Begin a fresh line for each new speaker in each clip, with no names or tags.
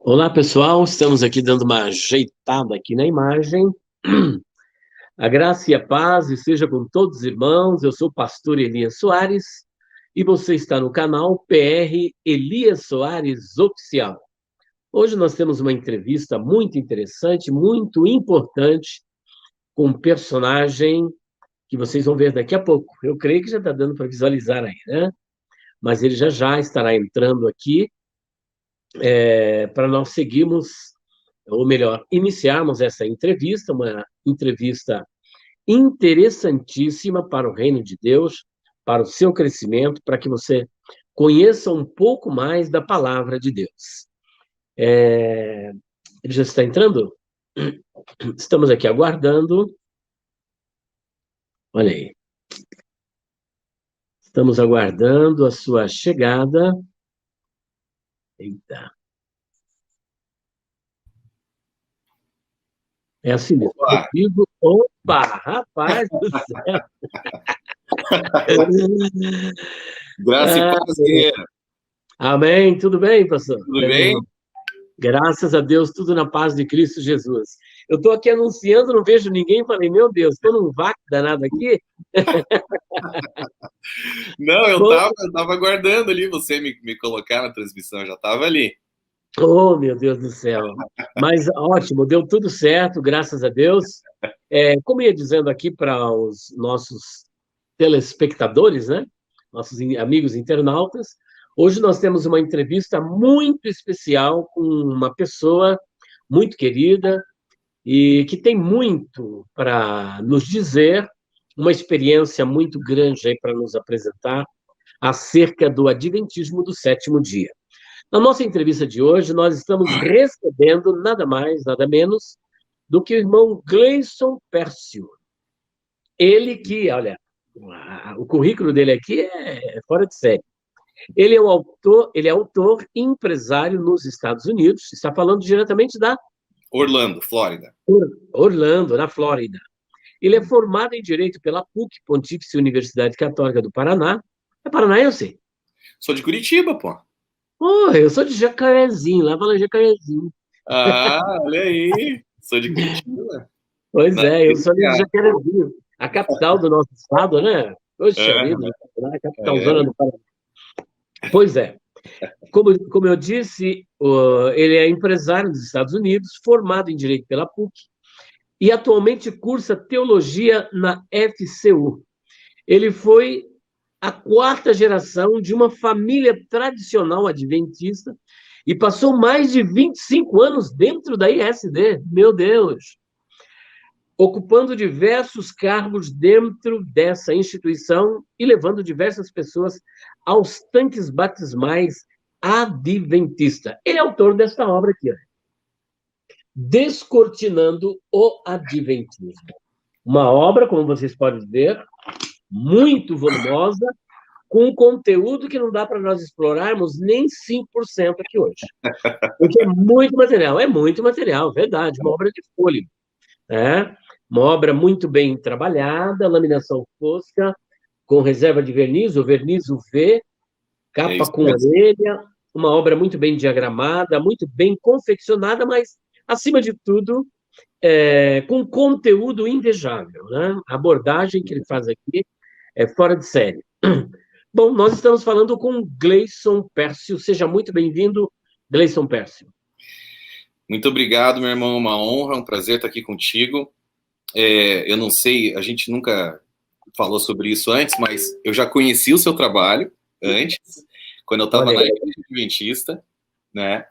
Olá, pessoal. Estamos aqui dando uma ajeitada aqui na imagem. A graça e a paz esteja com todos os irmãos. Eu sou o pastor Elias Soares e você está no canal PR Elias Soares Oficial. Hoje nós temos uma entrevista muito interessante, muito importante, com um personagem que vocês vão ver daqui a pouco. Eu creio que já está dando para visualizar aí, né? Mas ele já estará entrando aqui para nós seguirmos, ou melhor, iniciarmos essa entrevista, uma entrevista interessantíssima para o reino de Deus, para o seu crescimento, para que você conheça um pouco mais da palavra de Deus. Ele já está entrando? Estamos aqui aguardando. Olha aí. Estamos aguardando a sua chegada. Eita. É assim mesmo.
Opa!
Opa, rapaz do céu!
Graça e paz, guerreiro.
Amém. Tudo bem, pastor?
Tudo bem?
Graças a Deus, tudo na paz de Cristo Jesus. Eu estou aqui anunciando, não vejo ninguém, falei, meu Deus, estou num vácuo danado aqui.
Não, eu tava aguardando ali você me colocar na transmissão, eu já estava ali.
Oh, meu Deus do céu. Mas ótimo, deu tudo certo, graças a Deus. Como ia dizendo aqui para os nossos telespectadores, né? Nossos amigos internautas, hoje nós temos uma entrevista muito especial com uma pessoa muito querida e que tem muito para nos dizer, uma experiência muito grande aí para nos apresentar acerca do Adventismo do sétimo dia. Na nossa entrevista de hoje, nós estamos recebendo nada mais, nada menos do que o irmão Gleison Pércio. Ele que, olha, o currículo dele aqui é fora de série. Ele é autor e empresário nos Estados Unidos, está falando diretamente da
Orlando, Flórida.
Orlando, na Flórida. Ele é formado em Direito pela PUC, Pontífice Universidade Católica do Paraná. É paranaense?
Sou de Curitiba, pô.
Eu sou de Jacarezinho, lá fala Jacarezinho.
Ah, olha aí. Sou de Curitiba.
Pois é, eu sou de Jacarezinho, a capital do nosso estado, né? Poxa vida, a capital zona do Paraná. Pois é. Como eu disse, ele é empresário dos Estados Unidos, formado em Direito pela PUC, e atualmente cursa Teologia na FCU. Ele foi a quarta geração de uma família tradicional adventista e passou mais de 25 anos dentro da ISD. Meu Deus! Ocupando diversos cargos dentro dessa instituição e levando diversas pessoas aos tanques batismais adventista. Ele é autor desta obra aqui, ó. Descortinando o Adventismo. Uma obra, como vocês podem ver, muito volumosa, com conteúdo que não dá para nós explorarmos nem 5% aqui hoje. Porque é muito material, verdade, uma obra de fôlego. Uma obra muito bem trabalhada, laminação fosca, com reserva de verniz, o verniz UV, capa com orelha, uma obra muito bem diagramada, muito bem confeccionada, mas, acima de tudo, com conteúdo invejável, né? A abordagem que ele faz aqui é fora de série. Bom, nós estamos falando com Gleison Pércio. Seja muito bem-vindo, Gleison Pércio.
Muito obrigado, meu irmão. Uma honra, um prazer estar aqui contigo. Eu não sei, a gente nunca falou sobre isso antes, mas eu já conheci o seu trabalho antes, quando eu estava na Igreja Adventista, né?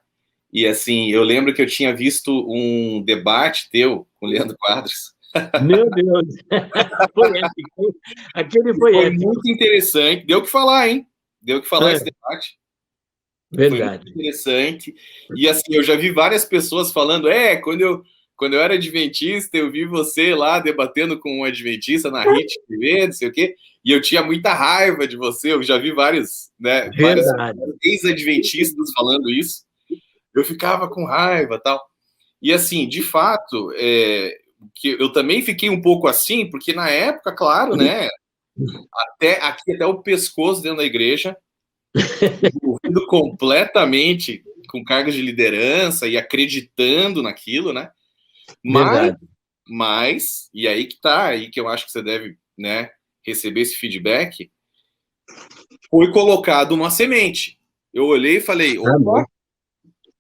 E assim, eu lembro que eu tinha visto um debate teu com o Leandro Quadros.
Meu Deus! Foi épico. Aquele foi épico.
Foi muito interessante. Deu o que falar, hein? Deu o que falar esse debate.
Verdade.
Foi muito interessante. E assim, eu já vi várias pessoas falando, quando eu era adventista, eu vi você lá debatendo com um adventista na RIT TV, não sei o quê, e eu tinha muita raiva de você, eu já vi vários ex-adventistas falando isso. Eu ficava com raiva e tal. E assim, de fato, que eu também fiquei um pouco assim, porque na época, claro, né, até o pescoço dentro da igreja, envolvido completamente com cargos de liderança e acreditando naquilo, né?
Verdade.
Mas, e aí que tá, aí que eu acho que você deve, né, receber esse feedback, foi colocado uma semente. Eu olhei e falei, opa,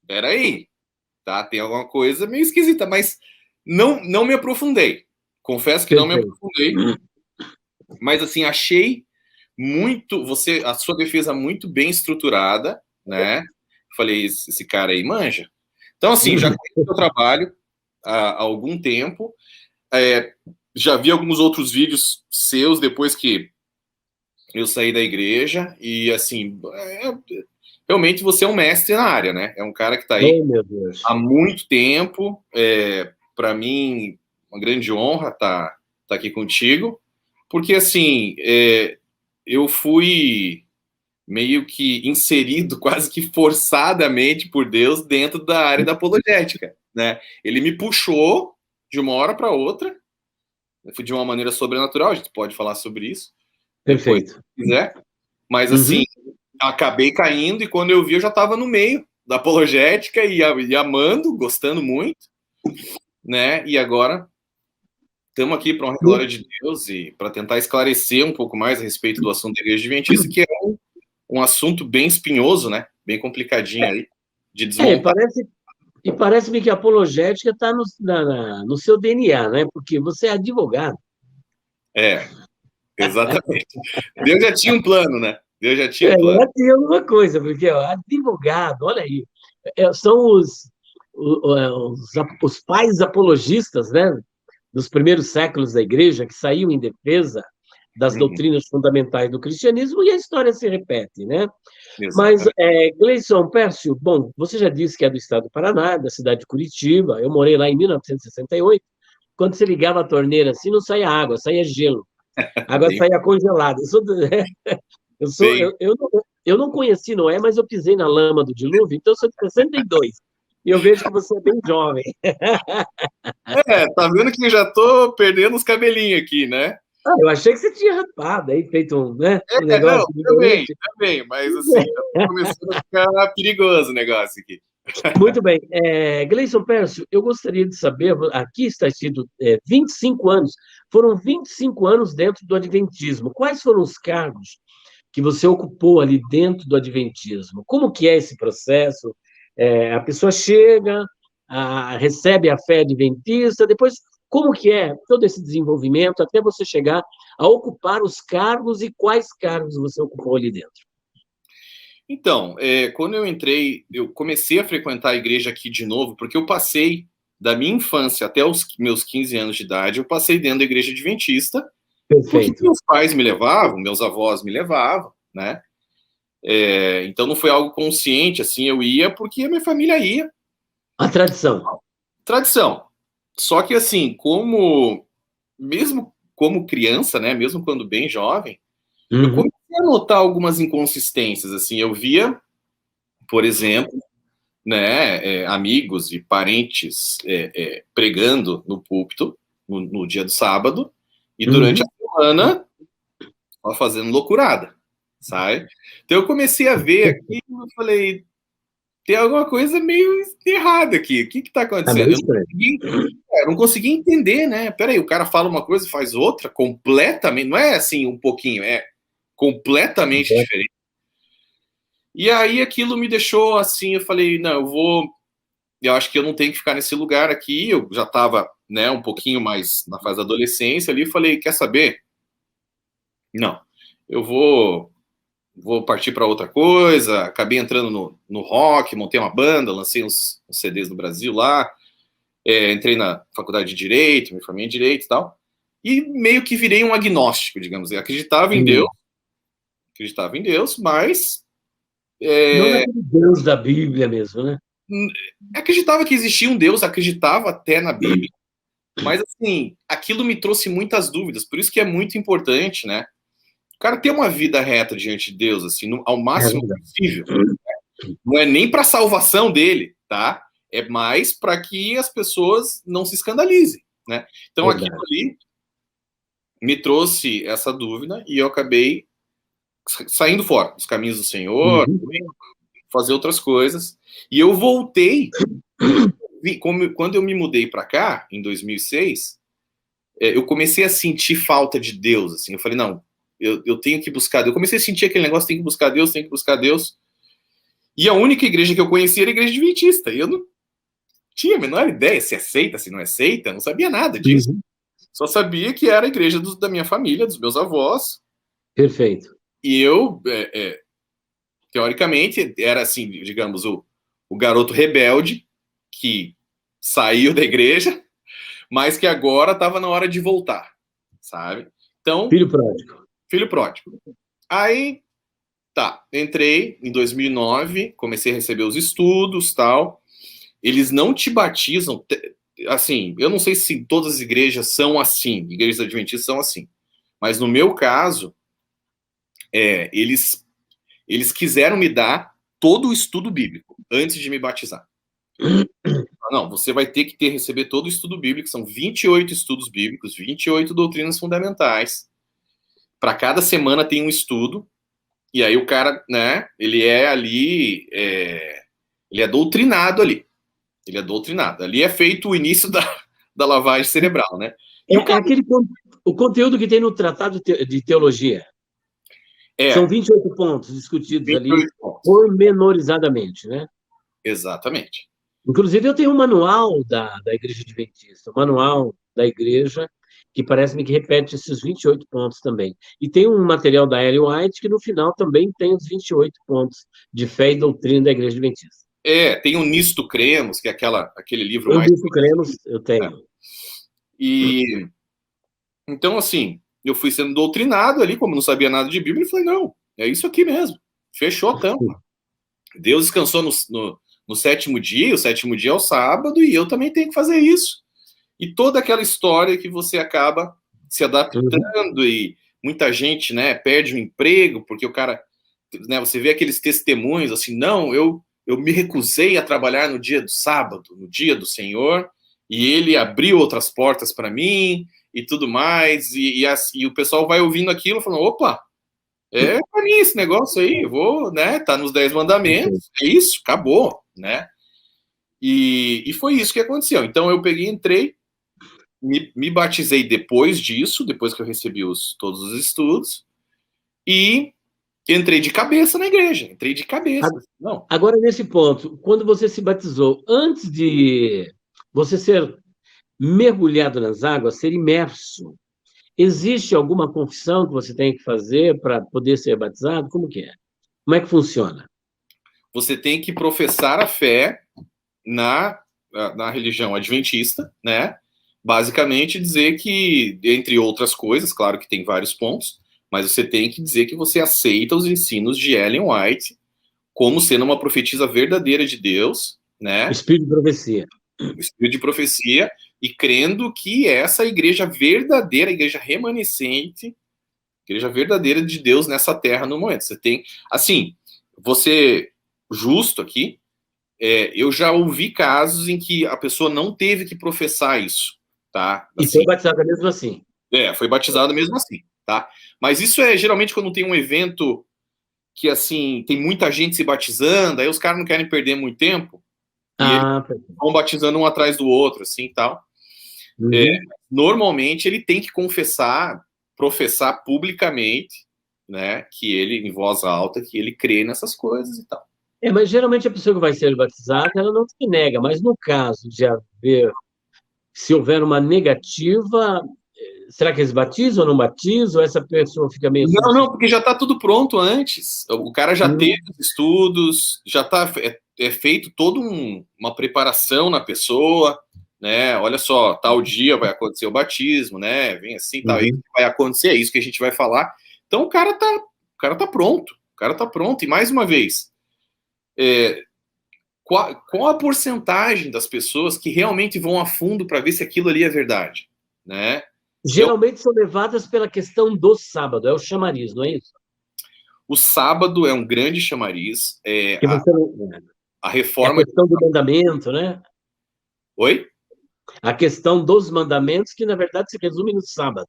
peraí, tá, tem alguma coisa meio esquisita, mas não me aprofundei. Confesso que não me aprofundei, mas assim, achei a sua defesa muito bem estruturada, né? Falei, esse cara aí manja. Então, assim, já conheço o trabalho há algum tempo, já vi alguns outros vídeos seus depois que eu saí da igreja, e assim, realmente você é um mestre na área, né? É um cara que está aí há muito tempo. Para mim, uma grande honra estar aqui contigo, porque assim, eu fui meio que inserido quase que forçadamente por Deus dentro da área da apologética, né? Ele me puxou de uma hora para outra, foi de uma maneira sobrenatural, a gente pode falar sobre isso depois, se quiser, mas assim, acabei caindo, e quando eu vi, eu já estava no meio da apologética e amando, gostando muito, né? E agora estamos aqui para honra e glória de Deus e para tentar esclarecer um pouco mais a respeito do assunto da Igreja Adventista, que é um assunto bem espinhoso, né? Bem complicadinho aí de desmontar.
Parece-me que a apologética está no seu DNA, né? Porque você é advogado.
Exatamente. Deus já tinha um plano, né? Deus já tinha um plano.
Já tinha alguma coisa, porque advogado, olha aí, são os pais apologistas, né? Dos primeiros séculos da igreja, que saíam em defesa das doutrinas fundamentais do cristianismo, e a história se repete, né? Exatamente. Mas, Gleison Pércio, bom, você já disse que é do estado do Paraná, da cidade de Curitiba. Eu morei lá em 1968. Quando você ligava a torneira assim, não saía água, saía gelo. Agora saía congelado. Eu não conheci Noé, mas eu pisei na lama do dilúvio, então eu sou de 62. E eu vejo que você é bem jovem.
Tá vendo que eu já tô perdendo os cabelinhos aqui, né?
Eu achei que você tinha rapado aí, feito um negócio
diferente. Também, mas assim, já começando a ficar perigoso o negócio aqui.
Muito bem. Gleison Pércio, eu gostaria de saber, aqui está escrito 25 anos, foram 25 anos dentro do Adventismo. Quais foram os cargos que você ocupou ali dentro do Adventismo? Como que é esse processo? A pessoa chega, recebe a fé adventista, depois como que é todo esse desenvolvimento até você chegar a ocupar os cargos, e quais cargos você ocupou ali dentro?
Então, quando eu entrei, eu comecei a frequentar a igreja aqui de novo, porque eu passei da minha infância até os meus 15 anos de idade, eu passei dentro da igreja adventista, porque meus pais me levavam, meus avós me levavam, né? Então não foi algo consciente, assim, eu ia porque a minha família ia.
A tradição.
Tradição. Só que assim, mesmo como criança, né, mesmo quando bem jovem, eu comecei a notar algumas inconsistências, assim, eu via, por exemplo, né, amigos e parentes pregando no púlpito no dia do sábado, e durante a semana só fazendo loucurada, sabe? Então eu comecei a ver aqui, eu falei, tem alguma coisa meio errada aqui, o que está acontecendo? Eu não consegui entender, né? Peraí, o cara fala uma coisa e faz outra, completamente, não é assim um pouquinho, é completamente diferente. E aí aquilo me deixou assim, eu falei, não, eu acho que eu não tenho que ficar nesse lugar aqui. Eu já estava, né, um pouquinho mais na fase da adolescência ali, falei, quer saber? Não, eu vou partir para outra coisa. Acabei entrando no rock, montei uma banda, lancei uns CDs no Brasil lá, entrei na faculdade de Direito, me formei em Direito e tal, e meio que virei um agnóstico, digamos. Eu acreditava em Deus, mas
não é aquele Deus da Bíblia mesmo, né?
Acreditava que existia um Deus, acreditava até na Bíblia, mas assim, aquilo me trouxe muitas dúvidas, por isso que é muito importante, né? O cara ter uma vida reta diante de Deus, assim, ao máximo possível. Não é nem para a salvação dele, tá? É mais para que as pessoas não se escandalizem, né? Então aquilo ali me trouxe essa dúvida e eu acabei saindo fora dos caminhos do Senhor, fazer outras coisas. E eu voltei, quando eu me mudei para cá, em 2006, eu comecei a sentir falta de Deus, assim. Eu falei, não, eu tenho que buscar Deus. Eu comecei a sentir aquele negócio, tem que buscar Deus, tem que buscar Deus. E a única igreja que eu conhecia era a igreja adventista. E eu não tinha a menor ideia se aceita, se não aceita, não sabia nada disso.
Uhum.
Só sabia que era a igreja da minha família, dos meus avós.
Perfeito.
E eu, teoricamente, era assim, digamos, o garoto rebelde que saiu da igreja, mas que agora estava na hora de voltar, sabe? Então,
Filho pródigo.
filho pródigo. Aí, tá, entrei em 2009, comecei a receber os estudos, tal. Eles não te batizam, assim, eu não sei se todas as igrejas são assim, igrejas adventistas são assim, mas no meu caso, eles quiseram me dar todo o estudo bíblico antes de me batizar. Não, você vai ter que receber todo o estudo bíblico, são 28 estudos bíblicos, 28 doutrinas fundamentais. Para cada semana tem um estudo, e aí o cara, né, ele é ali, ele é doutrinado ali. Ele é doutrinado. Ali é feito o início da lavagem cerebral, né? E
É aquele o conteúdo que tem no Tratado de Teologia. São 28 pontos discutidos 28 ali pormenorizadamente, né?
Exatamente.
Inclusive, eu tenho um manual da Igreja Adventista, um manual da igreja, que parece-me que repete esses 28 pontos também. E tem um material da Ellen White, que no final também tem os 28 pontos de fé e doutrina da Igreja Adventista.
Tem o Nisto Cremos, que é aquele livro
mais... O Nisto Cremos, eu tenho.
E, então, assim, eu fui sendo doutrinado ali, como não sabia nada de Bíblia, e falei, não, é isso aqui mesmo. Fechou a tampa. Deus descansou no sétimo dia, e o sétimo dia é o sábado, e eu também tenho que fazer isso. E toda aquela história que você acaba se adaptando, e muita gente, né, perde o emprego, porque o cara, né, você vê aqueles testemunhos assim, não, eu me recusei a trabalhar no dia do sábado, no dia do Senhor, e ele abriu outras portas para mim, e tudo mais, e o pessoal vai ouvindo aquilo, falando, opa, para mim esse negócio aí, eu vou, né, tá nos 10 mandamentos, é isso, acabou, né, e foi isso que aconteceu. Então eu peguei, entrei, me batizei depois disso, depois que eu recebi todos os estudos, e entrei de cabeça na igreja, entrei de cabeça. Não.
Agora, nesse ponto, quando você se batizou, antes de você ser mergulhado nas águas, ser imerso, existe alguma confissão que você tem que fazer para poder ser batizado? Como que é? Como é que funciona?
Você tem que professar a fé na religião adventista, né? Basicamente dizer que, entre outras coisas, claro que tem vários pontos, mas você tem que dizer que você aceita os ensinos de Ellen White como sendo uma profetisa verdadeira de Deus, né?
O espírito de profecia.
O espírito de profecia, e crendo que essa igreja verdadeira, a igreja remanescente, igreja verdadeira de Deus nessa terra no momento. Você tem, assim, você justo aqui, eu já ouvi casos em que a pessoa não teve que professar isso, tá?
Assim, e foi batizada mesmo assim.
Foi batizada mesmo assim, tá? Mas isso é geralmente quando tem um evento que, assim, tem muita gente se batizando, aí os caras não querem perder muito tempo, e vão batizando um atrás do outro, assim, e tal. Normalmente ele tem que professar publicamente, né, que ele, em voz alta, que ele crê nessas coisas e tal.
Mas geralmente a pessoa que vai ser batizada, ela não se nega, mas no caso de se houver uma negativa, será que eles batizam ou não batizam? Ou essa pessoa fica meio...
Não, porque já está tudo pronto antes. O cara já teve os estudos, já está feito toda uma preparação na pessoa, né? Olha só, tal dia vai acontecer o batismo, né? Vem assim, tal, isso vai acontecer, é isso que a gente vai falar. Então o cara tá pronto, E mais uma vez, qual a porcentagem das pessoas que realmente vão a fundo para ver se aquilo ali é verdade, né?
Geralmente são levadas pela questão do sábado, é o chamariz, não é isso?
O sábado é um grande chamariz. A reforma...
É a questão do mandamento, né?
Oi?
A questão dos mandamentos, que na verdade se resume no sábado.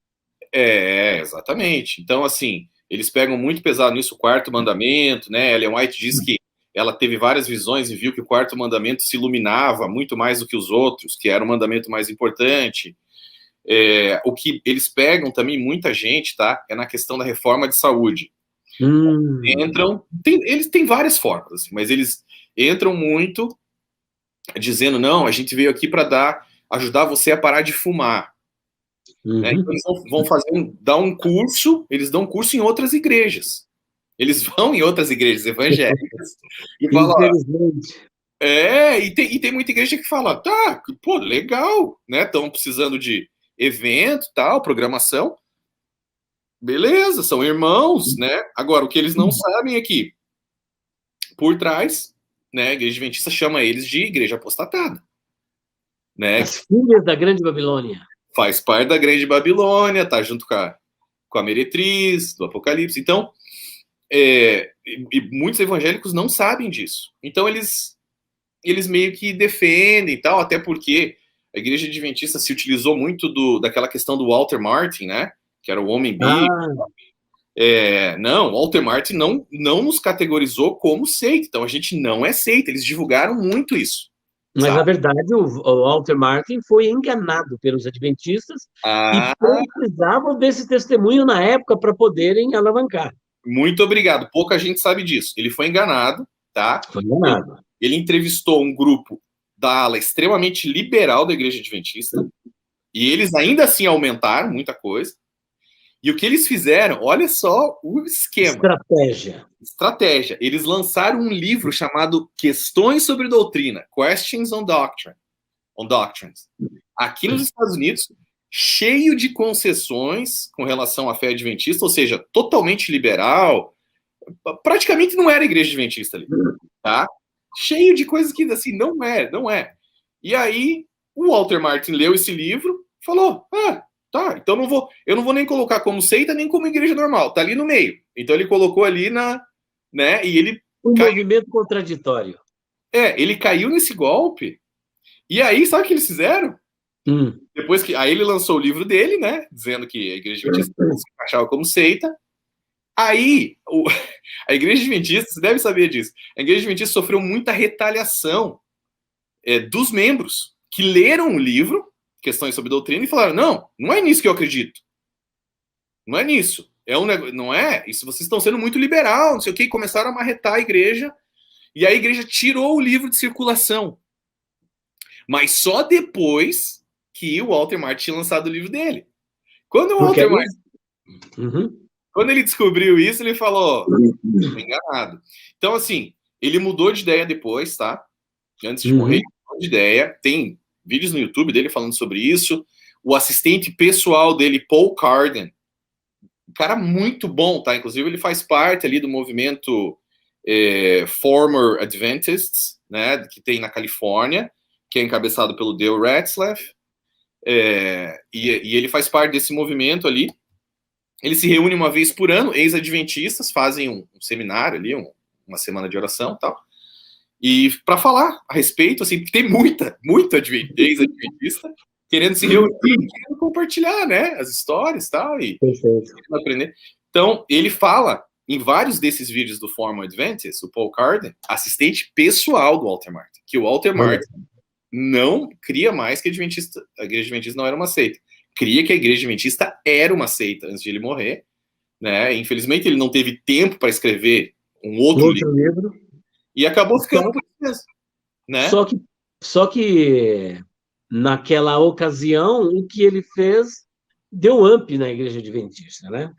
Exatamente. Então, assim, eles pegam muito pesado nisso, o quarto mandamento, né? Ellen White diz que ela teve várias visões e viu que o quarto mandamento se iluminava muito mais do que os outros, que era o mandamento mais importante. O que eles pegam também, muita gente, tá? É na questão da reforma de saúde. Eles têm várias formas, assim, mas eles entram muito dizendo, não, a gente veio aqui para ajudar você a parar de fumar. Né? Então, eles vão dar um curso, eles dão um curso em outras igrejas. Eles vão em outras igrejas evangélicas e falam, e tem muita igreja que fala, tá, pô, legal, né? Estão precisando de evento, tal, programação. Beleza, são irmãos, né? Agora, o que eles não sabem é que, por trás, né, a igreja adventista chama eles de igreja apostatada. Né?
As filhas da Grande Babilônia.
Faz parte da Grande Babilônia, tá junto com a meretriz do Apocalipse. Então, e muitos evangélicos não sabem disso. Então, eles meio que defendem e tal, até porque a igreja adventista se utilizou muito daquela questão do Walter Martin, né? Que era o homem bíblico. Não, Walter Martin não nos categorizou como seita. Então, a gente não é seita. Eles divulgaram muito isso.
Mas, sabe? Na verdade, o Walter Martin foi enganado pelos adventistas e precisavam desse testemunho na época para poderem alavancar.
Muito obrigado. Pouca gente sabe disso. Ele foi enganado, tá?
Foi enganado.
Ele entrevistou um grupo da ala extremamente liberal da igreja adventista e eles ainda assim aumentaram muita coisa. E o que eles fizeram, olha só o esquema. Estratégia. Eles lançaram um livro chamado Questões sobre Doutrina, Questions on Doctrines. Aqui nos Estados Unidos, cheio de concessões com relação à fé adventista, ou seja, totalmente liberal. Praticamente não era igreja adventista ali, tá? Cheio de coisas que, assim, não é. E aí, o Walter Martin leu esse livro e falou, tá, então eu não vou nem colocar como seita, nem como igreja normal, tá ali no meio. Então ele colocou ali né, e ele...
movimento contraditório.
Ele caiu nesse golpe, e aí, sabe o que eles fizeram? Depois que... Aí ele lançou o livro dele, né, dizendo que a igreja adventista se encaixava como seita. Aí, a igreja adventista, você deve saber disso, a igreja adventista sofreu muita retaliação dos membros que leram o livro, Questões sobre Doutrina, e falaram, não é nisso que eu acredito. Não é nisso. Não é? Isso vocês estão sendo muito liberal, não sei o quê, e começaram a marretar a igreja, e a igreja tirou o livro de circulação. Mas só depois que o Walter Martin tinha lançado o livro dele. Quando o Walter Martin... Quando ele descobriu isso, ele falou, tô enganado. Então, assim, ele mudou de ideia depois, tá? Antes de morrer, ele mudou de ideia. Tem vídeos no YouTube dele falando sobre isso. O assistente pessoal dele, Paul Carden, um cara muito bom, tá? Inclusive, ele faz parte ali do movimento Former Adventists, né? Que tem na Califórnia, que é encabeçado pelo Dale Ratzlaff. E ele faz parte desse movimento ali. Ele se reúne uma vez por ano, ex-adventistas fazem um seminário ali, uma semana de oração e tal. E para falar a respeito, assim, porque tem muita ex-adventista querendo se reunir, querendo compartilhar, né, as histórias tal, e aprender. Então, ele fala em vários desses vídeos do Former Adventist, o Paul Carden, assistente pessoal do Walter Martin, que o Walter Martin não cria mais que a igreja adventista não era uma seita. Cria que a igreja adventista era uma seita antes de ele morrer, né? Infelizmente, ele não teve tempo para escrever um outro livro. E acabou ficando por isso, né?
Só que naquela ocasião, o que ele fez deu up na igreja adventista, né?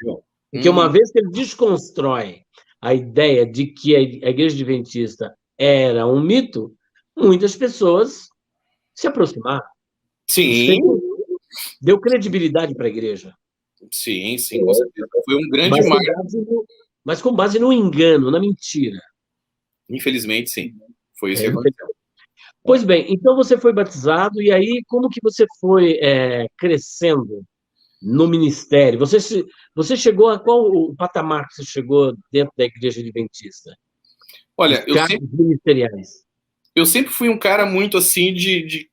Porque uma vez que ele desconstrói a ideia de que a igreja adventista era um mito, muitas pessoas se aproximaram.
Sim.
Deu credibilidade para a igreja.
Sim, com certeza. Foi um grande marco.
Mas com base no engano, na mentira.
Infelizmente, sim. Foi isso que aconteceu.
Pois bem, então você foi batizado, e aí como que você foi crescendo no ministério? Você chegou a qual o patamar que você chegou dentro da igreja adventista?
Olha,
ministeriais.
Eu sempre fui um cara muito assim de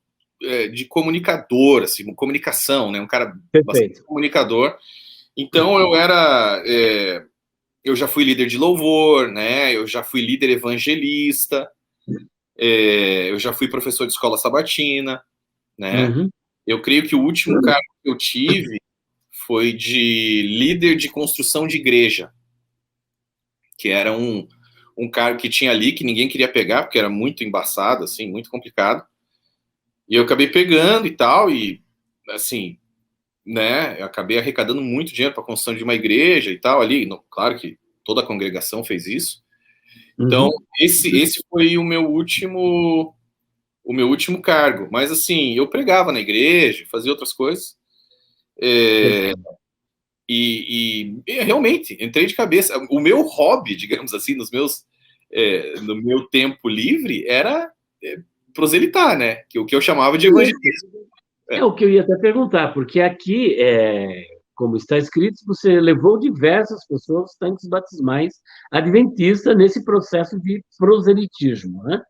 comunicador, assim, comunicação, né? Um cara bastante comunicador. Então eu era eu já fui líder de louvor, né? Eu já fui líder evangelista, eu já fui professor de escola sabatina, né?
Uhum.
Eu creio que o último cargo que eu tive foi de líder de construção de igreja, que era um cargo que tinha ali que ninguém queria pegar, porque era muito embaçado, assim, muito complicado. E eu acabei pegando e tal, e assim, né, eu acabei arrecadando muito dinheiro para a construção de uma igreja e tal ali. Claro que toda a congregação fez isso. Então,
Uhum.
esse foi o meu último cargo. Mas assim, eu pregava na igreja, fazia outras coisas. E realmente entrei de cabeça. O meu hobby, digamos assim, no meu tempo livre era proselitar, né? Que o que eu chamava de evangelismo.
É o que eu ia até perguntar, porque aqui, como está escrito, você levou diversas pessoas, tanques batismais, adventistas, nesse processo de proselitismo, né?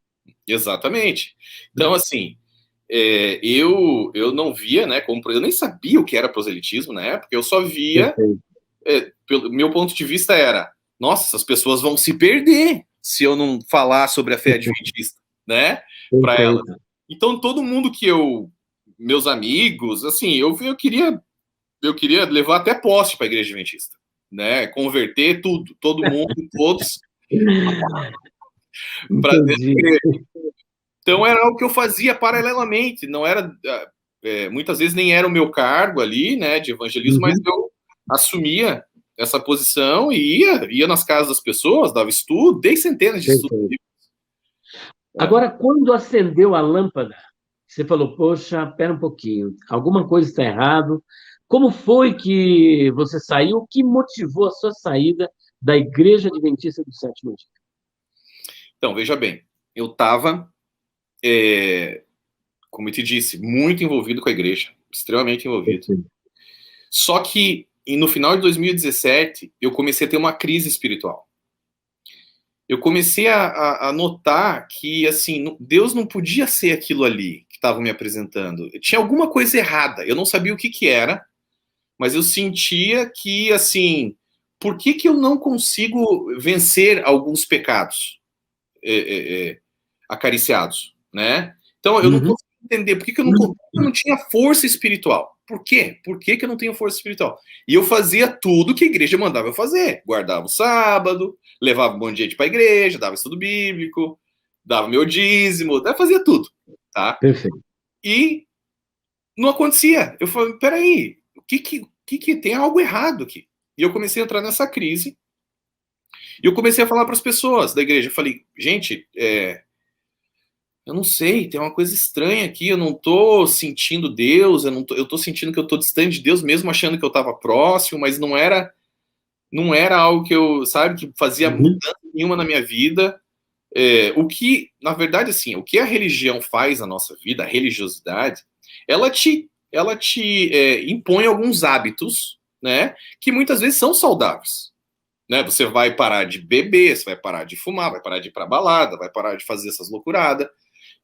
Exatamente. Então, assim, eu não via, né? Eu nem sabia o que era proselitismo na época, eu só via,
Perfeito,
pelo meu ponto de vista era, nossa, essas pessoas vão se perder se eu não falar sobre a fé adventista, né? Para elas.
perfeito.
Então, todo mundo meus amigos, assim, eu queria levar até poste para a igreja adventista, né? Converter tudo, todo mundo, todos para dentro
Entendi.
da igreja. Então era algo que eu fazia paralelamente, não era, muitas vezes nem era o meu cargo ali, né, de evangelismo, mas
Uhum.
eu assumia essa posição e ia nas casas das pessoas, dava estudo, dei centenas de estudos.
Perfeito.
Né?
Agora, quando acendeu a lâmpada, você falou, poxa, espera um pouquinho, alguma coisa está errado. Como foi que você saiu? O que motivou a sua saída da Igreja Adventista do Sétimo Dia?
Então, veja bem, eu estava, como eu te disse, muito envolvido com a igreja, extremamente envolvido.
Perfeito.
Só que no final de 2017, eu comecei a ter uma crise espiritual. Eu comecei a notar que, assim, Deus não podia ser aquilo ali que estava me apresentando. Tinha alguma coisa errada. Eu não sabia o que que era, mas eu sentia que, assim, por que que eu não consigo vencer alguns pecados acariciados, né? Então, eu não
Uhum.
consigo entender por que que eu não tinha força espiritual. Por quê? Por que que eu não tenho força espiritual? E eu fazia tudo que a igreja mandava eu fazer. Guardava o sábado, levava um monte de gente para a igreja, dava estudo bíblico, dava meu dízimo, até fazia tudo, tá?
Perfeito.
E não acontecia. Eu falei, peraí, o que tem algo errado aqui? E eu comecei a entrar nessa crise. E eu comecei a falar para as pessoas da igreja. Eu falei, gente, eu não sei, tem uma coisa estranha aqui, eu não tô sentindo Deus, eu tô sentindo que eu tô distante de Deus, mesmo achando que eu tava próximo, mas não era algo que eu, sabe, que fazia
Uhum.
mudança nenhuma na minha vida. O que, na verdade, assim, o que a religião faz na nossa vida, a religiosidade, ela te impõe alguns hábitos, né, que muitas vezes são saudáveis. Né? Você vai parar de beber, você vai parar de fumar, vai parar de ir pra balada, vai parar de fazer essas loucuradas.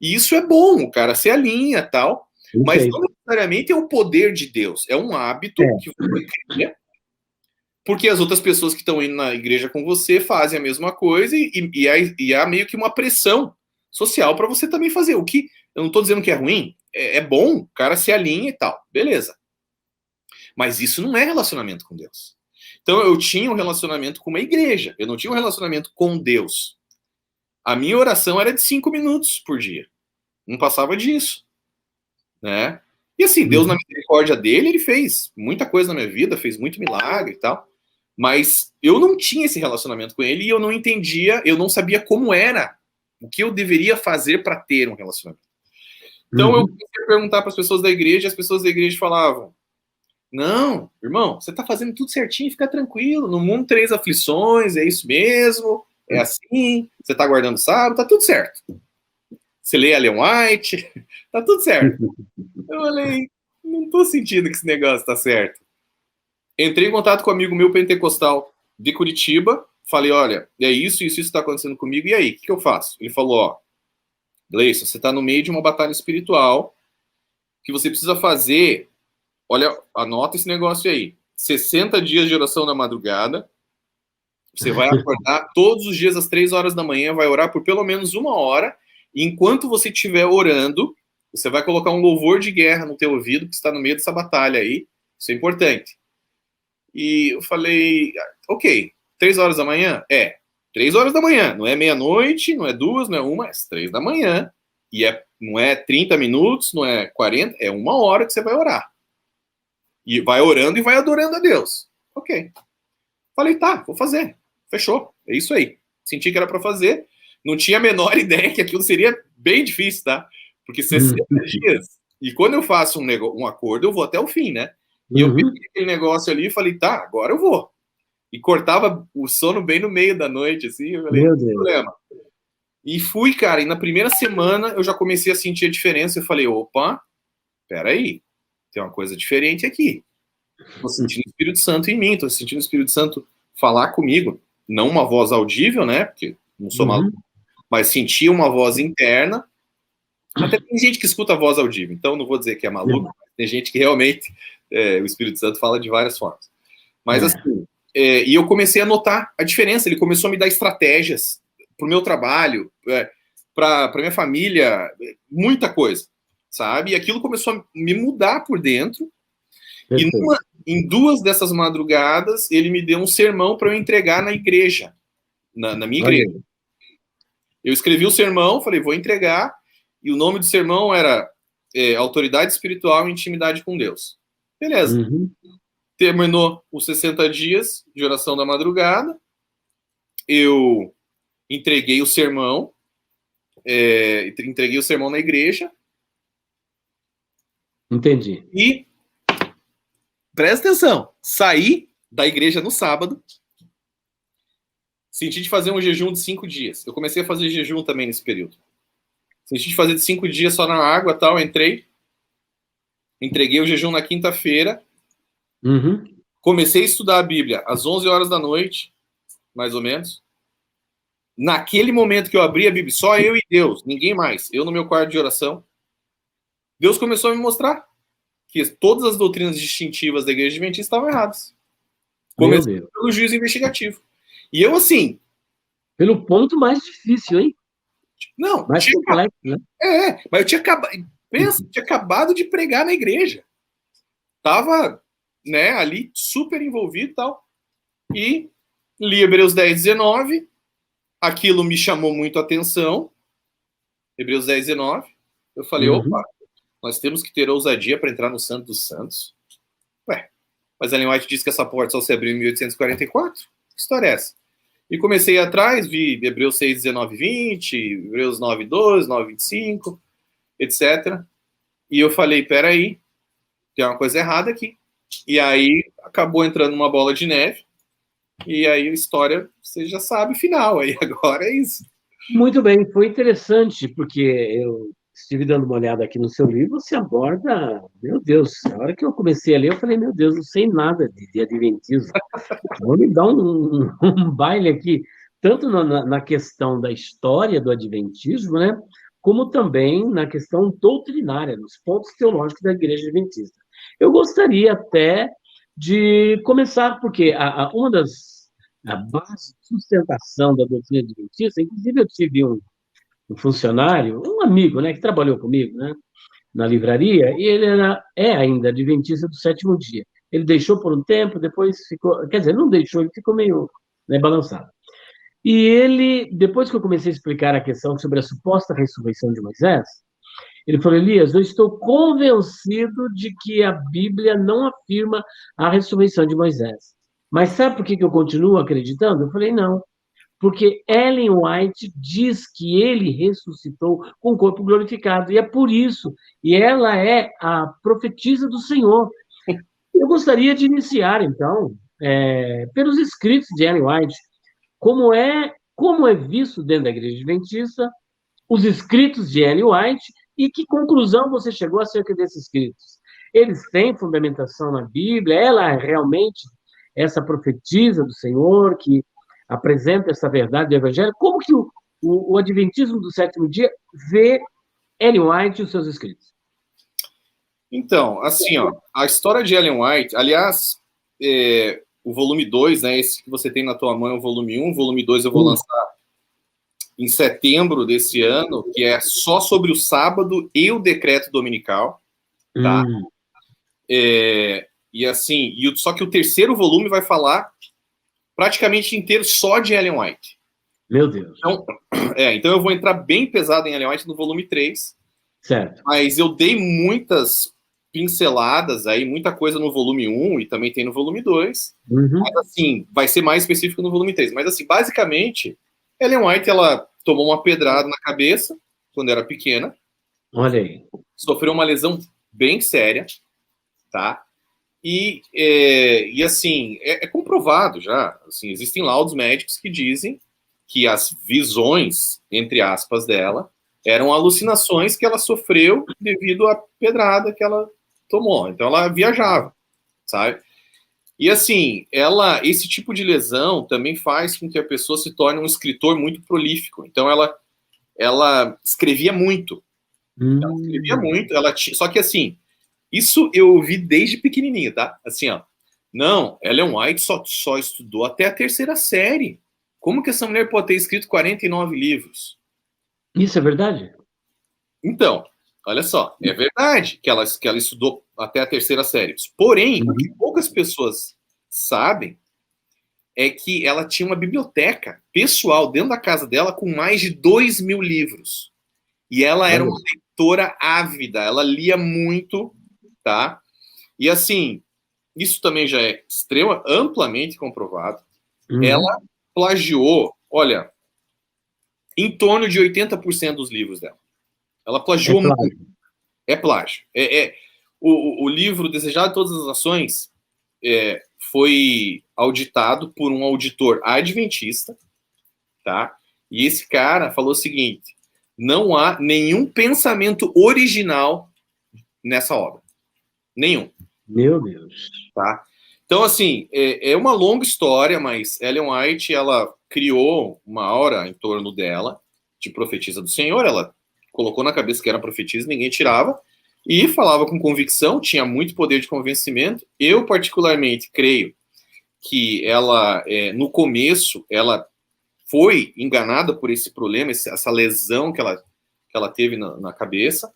E isso é bom, o cara se alinha tal, mas não
Perfeito.
necessariamente é o poder de Deus, é um hábito
É.
que você cria, porque as outras pessoas que estão indo na igreja com você fazem a mesma coisa e há meio que uma pressão social para você também fazer. O que eu não estou dizendo que é ruim, é bom, o cara se alinha e tal, beleza. Mas isso não é relacionamento com Deus. Então eu tinha um relacionamento com uma igreja, eu não tinha um relacionamento com Deus. A minha oração era de 5 minutos por dia, não passava disso, né? E assim, Deus na
Uhum.
misericórdia dele, ele fez muita coisa na minha vida, fez muito milagre e tal, mas eu não tinha esse relacionamento com ele e eu não entendia, eu não sabia como era, o que eu deveria fazer para ter um relacionamento. Então eu
Uhum.
comecei a perguntar para as pessoas da igreja, e as pessoas da igreja falavam: não, irmão, você está fazendo tudo certinho, fica tranquilo. No mundo, 3 aflições, é isso mesmo, é assim. Você está guardando sábado, tá tudo certo. Você lê a Ellen White, tá tudo certo. Eu falei, não estou sentindo que esse negócio está certo. Entrei em contato com um amigo meu pentecostal de Curitiba, falei, olha, é isso está acontecendo comigo, e aí, o que eu faço? Ele falou, ó, Gleison, você está no meio de uma batalha espiritual que você precisa fazer. Olha, anota esse negócio aí. 60 dias de oração na madrugada, Você vai acordar todos os dias às 3 horas da manhã, vai orar por pelo menos 1 hora, e enquanto você estiver orando, você vai colocar um louvor de guerra no teu ouvido, que está no meio dessa batalha aí. Isso é importante. E eu falei, ok, 3 horas da manhã? 3 horas da manhã. Não é meia-noite, não é 2, não é 1, é 3 da manhã. E não é 30 minutos, não é 40, é 1 hora que você vai orar. E vai orando e vai adorando a Deus. Ok. Falei, tá, vou fazer. Fechou. É isso aí. Senti que era para fazer. Não tinha a menor ideia que aquilo seria bem difícil, tá? Porque 60 dias. E quando eu faço um acordo, eu vou até o fim, né? E eu peguei aquele negócio ali e falei, tá, agora eu vou. E cortava o sono bem no meio da noite, assim. Eu falei, não tem problema. E fui, cara. E na primeira semana eu já comecei a sentir a diferença. Eu falei, opa, peraí. Tem uma coisa diferente aqui. Tô sentindo o Espírito Santo em mim. Tô sentindo o Espírito Santo falar comigo. Não uma voz audível, né? Porque não sou maluco. Mas sentia uma voz interna. Até tem gente que escuta a voz audível. Então não vou dizer que é maluco. Mas tem gente que realmente o Espírito Santo fala de várias formas. Mas assim... e eu comecei a notar a diferença. Ele começou a me dar estratégias para o meu trabalho, para minha família, muita coisa, sabe? E aquilo começou a me mudar por dentro. E em 2 dessas madrugadas, ele me deu um sermão para eu entregar na igreja, na minha igreja. Eu escrevi o sermão, falei, vou entregar, e o nome do sermão era Autoridade Espiritual e Intimidade com Deus. Beleza. Terminou os 60 dias de oração da madrugada, eu entreguei o sermão na igreja.
Entendi.
E, presta atenção, saí da igreja no sábado, senti de fazer um jejum de 5 dias. Eu comecei a fazer jejum também nesse período. Senti de fazer de 5 dias só na água, tal, entreguei o jejum na quinta-feira, comecei a estudar a Bíblia às 11 horas da noite, mais ou menos. Naquele momento que eu abri a Bíblia, só eu e Deus, ninguém mais, eu no meu quarto de oração, Deus começou a me mostrar que todas as doutrinas distintivas da Igreja Adventista estavam erradas. Começou pelo juízo investigativo. E eu, assim...
Pelo ponto mais difícil, hein?
Não.
Mais complexo, né?
Mas eu tinha acabado... Pensa, tinha acabado de pregar na igreja. Tava, né, ali super envolvido e tal. E li Hebreus 10, 19. Aquilo me chamou muito a atenção. Hebreus 10, 19. Eu falei, opa, nós temos que ter ousadia para entrar no Santo dos Santos. Mas Ellen White disse que essa porta só se abriu em 1844. Que história é essa? E comecei atrás, vi Hebreus 6, 19, 20, Hebreus 9, 12, 9, 25, etc. E eu falei, peraí, tem uma coisa errada aqui. E aí acabou entrando uma bola de neve. E aí a história, você já sabe, final. Aí agora é isso.
Muito bem, foi interessante, porque eu estive dando uma olhada aqui no seu livro, você aborda, meu Deus, a hora que eu comecei a ler, eu falei, meu Deus, não sei nada de adventismo. Vou me dar um baile aqui, tanto na questão da história do adventismo, né, como também na questão doutrinária, nos pontos teológicos da Igreja Adventista. Eu gostaria até de começar, porque uma das a base de sustentação da doutrina adventista, inclusive eu tive um funcionário, um amigo, né, que trabalhou comigo, né, na livraria, e ele é ainda adventista do 7º dia. Ele deixou por um tempo, depois ficou, quer dizer, não deixou, ele ficou meio, né, balançado. E ele, depois que eu comecei a explicar a questão sobre a suposta ressurreição de Moisés, ele falou, Elias, eu estou convencido de que a Bíblia não afirma a ressurreição de Moisés. Mas sabe por que eu continuo acreditando? Eu falei, não. Porque Ellen White diz que ele ressuscitou com o corpo glorificado. E é por isso. E ela é a profetisa do Senhor. Eu gostaria de iniciar, então, pelos escritos de Ellen White, como é visto dentro da Igreja Adventista, os escritos de Ellen White, e que conclusão você chegou acerca desses escritos. Eles têm fundamentação na Bíblia, ela é realmente essa profetisa do Senhor, que apresenta essa verdade do Evangelho. Como que o Adventismo do 7º dia vê Ellen White e os seus escritos?
Então, assim, ó, a história de Ellen White, aliás, o volume 2, né? Esse que você tem na tua mão é o volume 1, o volume 2 eu vou lançar em setembro desse ano, que é só sobre o sábado e o decreto dominical, tá? E assim, só que o terceiro volume vai falar praticamente inteiro só de Ellen White.
Meu Deus.
Então eu vou entrar bem pesado em Ellen White no volume 3.
Certo.
Mas eu dei muitas pinceladas aí, muita coisa no volume 1 e também tem no volume 2. Mas assim, vai ser mais específico no volume 3. Mas assim, basicamente, Ellen White, ela tomou uma pedrada na cabeça quando era pequena.
Olha aí.
Sofreu uma lesão bem séria, tá? E assim, é comprovado já, assim, existem laudos médicos que dizem que as visões, entre aspas, dela, eram alucinações que ela sofreu devido à pedrada que ela tomou. Então ela viajava, sabe? E assim, esse tipo de lesão também faz com que a pessoa se torne um escritor muito prolífico. Então ela escrevia muito. Ela escrevia muito, só que assim, isso eu ouvi desde pequenininho, tá? Assim, ó. Não, Ellen White só estudou até a 3ª série. Como que essa mulher pode ter escrito 49 livros?
Isso é verdade?
Então, olha só, é verdade que ela estudou até a 3ª série. Porém, o que poucas pessoas sabem é que ela tinha uma biblioteca pessoal dentro da casa dela com mais de 2.000 livros. E ela era uma leitora ávida, ela lia muito, tá? E assim, isso também já é amplamente comprovado. Ela plagiou, olha, em torno de 80% dos livros dela. Ela plagiou muito. É plágio. O livro Desejado de Todas as Nações foi auditado por um auditor adventista, tá? E esse cara falou o seguinte: não há nenhum pensamento original nessa obra. Nenhum.
Meu Deus.
Tá? Então, assim, é uma longa história, mas Ellen White, ela criou uma aura em torno dela, de profetisa do Senhor. Ela colocou na cabeça que era profetisa, ninguém tirava, e falava com convicção, tinha muito poder de convencimento. Eu, particularmente, creio que ela, no começo, ela foi enganada por esse problema, essa lesão que ela teve na cabeça,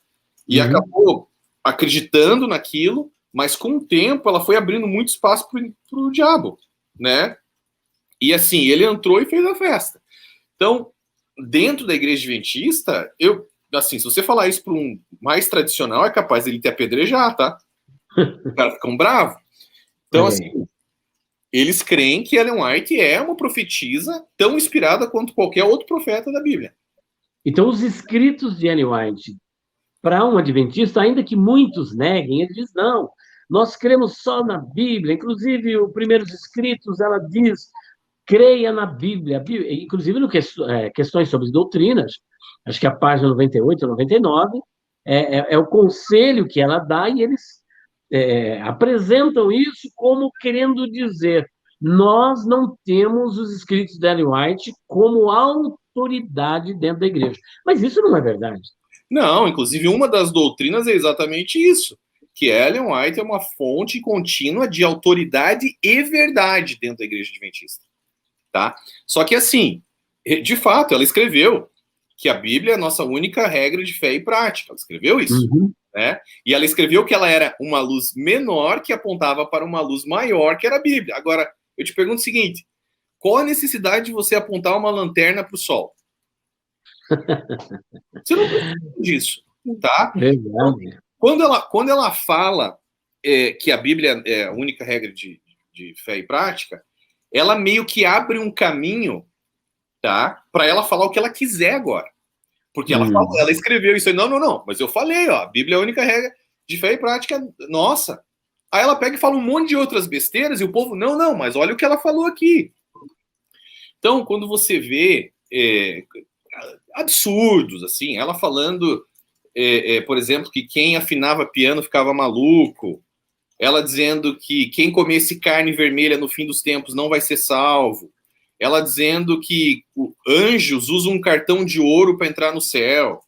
e acabou acreditando naquilo, mas com o tempo ela foi abrindo muito espaço para o diabo, né? E assim, ele entrou e fez a festa. Então, dentro da igreja adventista, assim, se você falar isso para um mais tradicional, é capaz dele te apedrejar, tá? O cara fica bravo. Então, assim, eles creem que Ellen White é uma profetisa tão inspirada quanto qualquer outro profeta da Bíblia.
Então, os escritos de Ellen White, para um adventista, ainda que muitos neguem, ele diz, não, nós cremos só na Bíblia. Inclusive, os primeiros escritos, ela diz, creia na Bíblia. Inclusive, no questões sobre doutrinas, acho que a página 98 ou 99, é o conselho que ela dá, e eles apresentam isso como querendo dizer, nós não temos os escritos de Ellen White como autoridade dentro da igreja. Mas isso não é verdade.
Não, inclusive uma das doutrinas é exatamente isso, que Ellen White é uma fonte contínua de autoridade e verdade dentro da igreja adventista, tá? Só que assim, de fato, ela escreveu que a Bíblia é a nossa única regra de fé e prática. Ela escreveu isso, né? E ela escreveu que ela era uma luz menor que apontava para uma luz maior, que era a Bíblia. Agora, eu te pergunto o seguinte, qual a necessidade de você apontar uma lanterna para o sol? Você não precisa disso, tá? Então, quando ela fala que a Bíblia é a única regra de fé e prática, ela meio que abre um caminho, tá? Para ela falar o que ela quiser agora. Porque ela falou, ela escreveu isso aí. Não, mas eu falei, ó, a Bíblia é a única regra de fé e prática nossa. Aí ela pega e fala um monte de outras besteiras e o povo, não, mas olha o que ela falou aqui. Então, quando você vê absurdos, assim, ela falando, por exemplo, que quem afinava piano ficava maluco, ela dizendo que quem comesse carne vermelha no fim dos tempos não vai ser salvo, ela dizendo que anjos usam um cartão de ouro para entrar no céu.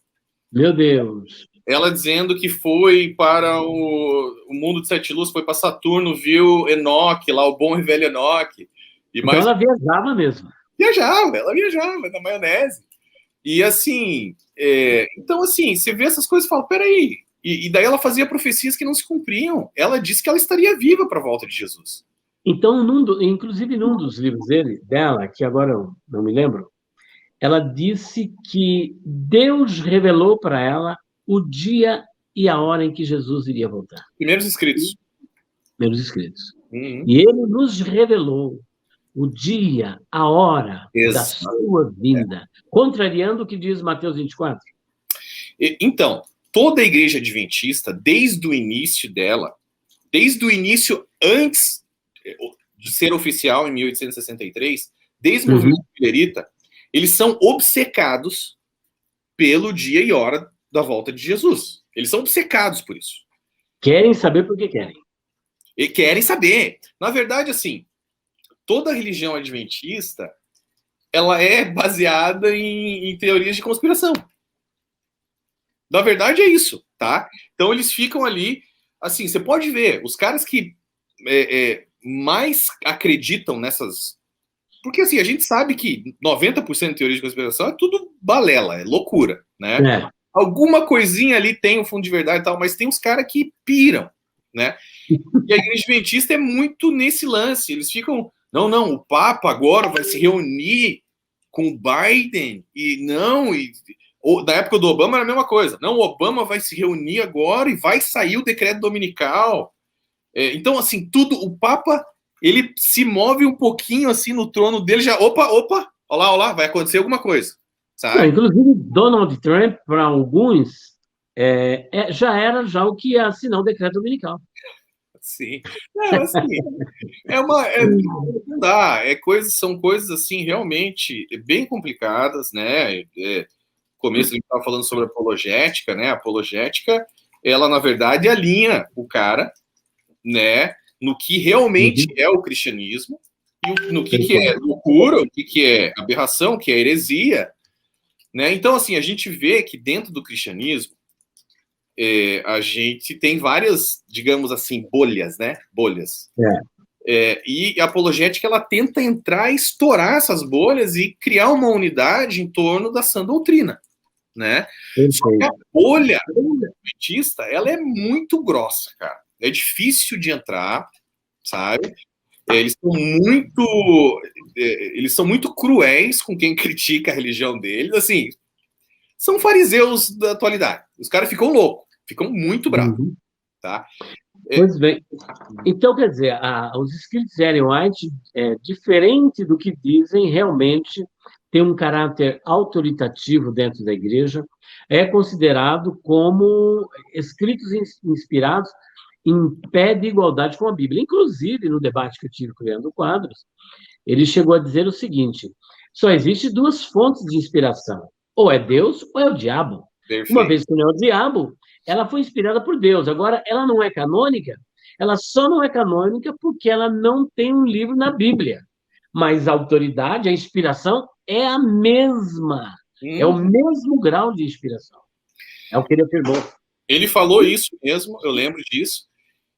Meu Deus.
ela dizendo que foi para o mundo de Sete Luzes, foi para Saturno, viu Enoque, lá o bom e velho Enoque. E
Então ela viajava mesmo.
Ela viajava na maionese. E assim, então assim, você vê essas coisas e fala, peraí. E daí ela fazia profecias que não se cumpriam. Ela disse que ela estaria viva para a volta de Jesus.
Então, inclusive num dos livros dela, que agora eu não me lembro, ela disse que Deus revelou para ela o dia e a hora em que Jesus iria voltar.
Primeiros escritos.
Primeiros escritos. Uhum. E ele nos revelou o dia, a hora da sua vinda, contrariando o que diz Mateus 24.
Então, toda a igreja adventista, desde o início dela, desde o início antes de ser oficial, em 1863, desde o movimento Filerita, eles são obcecados pelo dia e hora da volta de Jesus. Eles são obcecados por isso.
Querem saber por que querem.
E querem saber. Na verdade, assim, toda a religião adventista, ela é baseada em teorias de conspiração. Na verdade, é isso, tá? Então, eles ficam ali, assim, você pode ver, os caras que mais acreditam nessas... Porque, assim, a gente sabe que 90% de teoria de conspiração é tudo balela, é loucura, né? Alguma coisinha ali tem um fundo de verdade e tal, mas tem uns caras que piram, né? E a igreja adventista é muito nesse lance. Eles ficam, não, o Papa agora vai se reunir com o Biden, na época do Obama era a mesma coisa. Não, o Obama vai se reunir agora e vai sair o decreto dominical. Então, assim, o Papa, ele se move um pouquinho assim no trono dele, já, opa, olha lá, vai acontecer alguma coisa. Sabe?
Não, inclusive, Donald Trump, para alguns, já era o que ia assinar o decreto dominical.
Sim. Assim, não dá. São coisas assim realmente bem complicadas, né? Começo a gente estava falando sobre apologética, né? A apologética, ela na verdade alinha o cara, né? No que realmente é o cristianismo e no que é loucura, o que é aberração, o que é heresia, né? Então assim a gente vê que dentro do cristianismo a gente tem várias, digamos assim, bolhas, né? Bolhas. E a apologética, ela tenta entrar e estourar essas bolhas e criar uma unidade em torno da sã doutrina, né? Só que a bolha adventista, ela é muito grossa, cara. É difícil de entrar, sabe? Eles são muito cruéis com quem critica a religião deles, assim... São fariseus da atualidade. Os caras ficam loucos, ficam muito bravos. Tá?
Pois bem. Então, quer dizer, os escritos de Ellen White, diferente do que dizem, realmente tem um caráter autoritativo dentro da igreja, é considerado como escritos inspirados em pé de igualdade com a Bíblia. Inclusive, no debate que eu tive com o Leandro Quadros, ele chegou a dizer o seguinte: só existe duas fontes de inspiração. Ou é Deus ou é o diabo. Perfeito. Uma vez que não é o diabo, ela foi inspirada por Deus. Agora, ela não é canônica, ela só não é canônica porque ela não tem um livro na Bíblia. Mas a autoridade, a inspiração é a mesma. É o mesmo grau de inspiração. É o que ele afirmou.
Ele falou isso mesmo, eu lembro disso.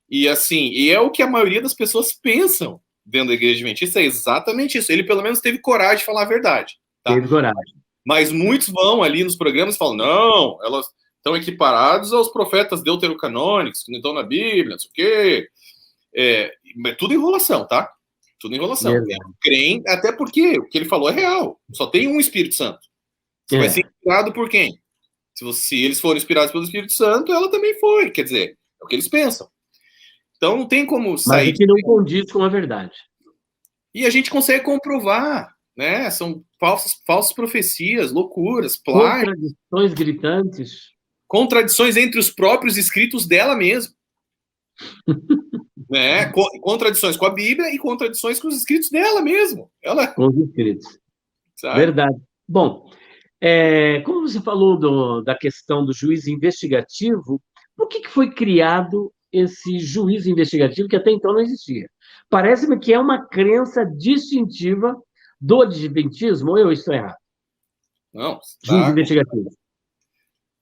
E assim, é o que a maioria das pessoas pensam dentro da igreja adventista, é exatamente isso. Ele pelo menos teve coragem de falar a verdade. Tá?
Teve coragem.
Mas muitos vão ali nos programas e falam, não, elas estão equiparados aos profetas deuterocanônicos, que não estão na Bíblia, não sei o quê. É tudo enrolação, tá? Tudo enrolação. Creem, até porque o que ele falou é real. Só tem um Espírito Santo. Você vai ser inspirado por quem? Se eles forem inspirados pelo Espírito Santo, ela também foi. Quer dizer, é o que eles pensam. Então não tem como sair...
Mas o que não condiz com a verdade.
E a gente consegue comprovar, né? São falsas profecias, loucuras, plágio.
Contradições gritantes.
Contradições entre os próprios escritos dela mesma. Né? Contradições com a Bíblia e contradições com os escritos dela mesmo.
Com os escritos. Sabe? Verdade. Bom, como você falou da questão do juiz investigativo, por que foi criado esse juiz investigativo que até então não existia? Parece-me que é uma crença distintiva do adventismo, ou eu estou errado?
Não.
Juiz investigativo.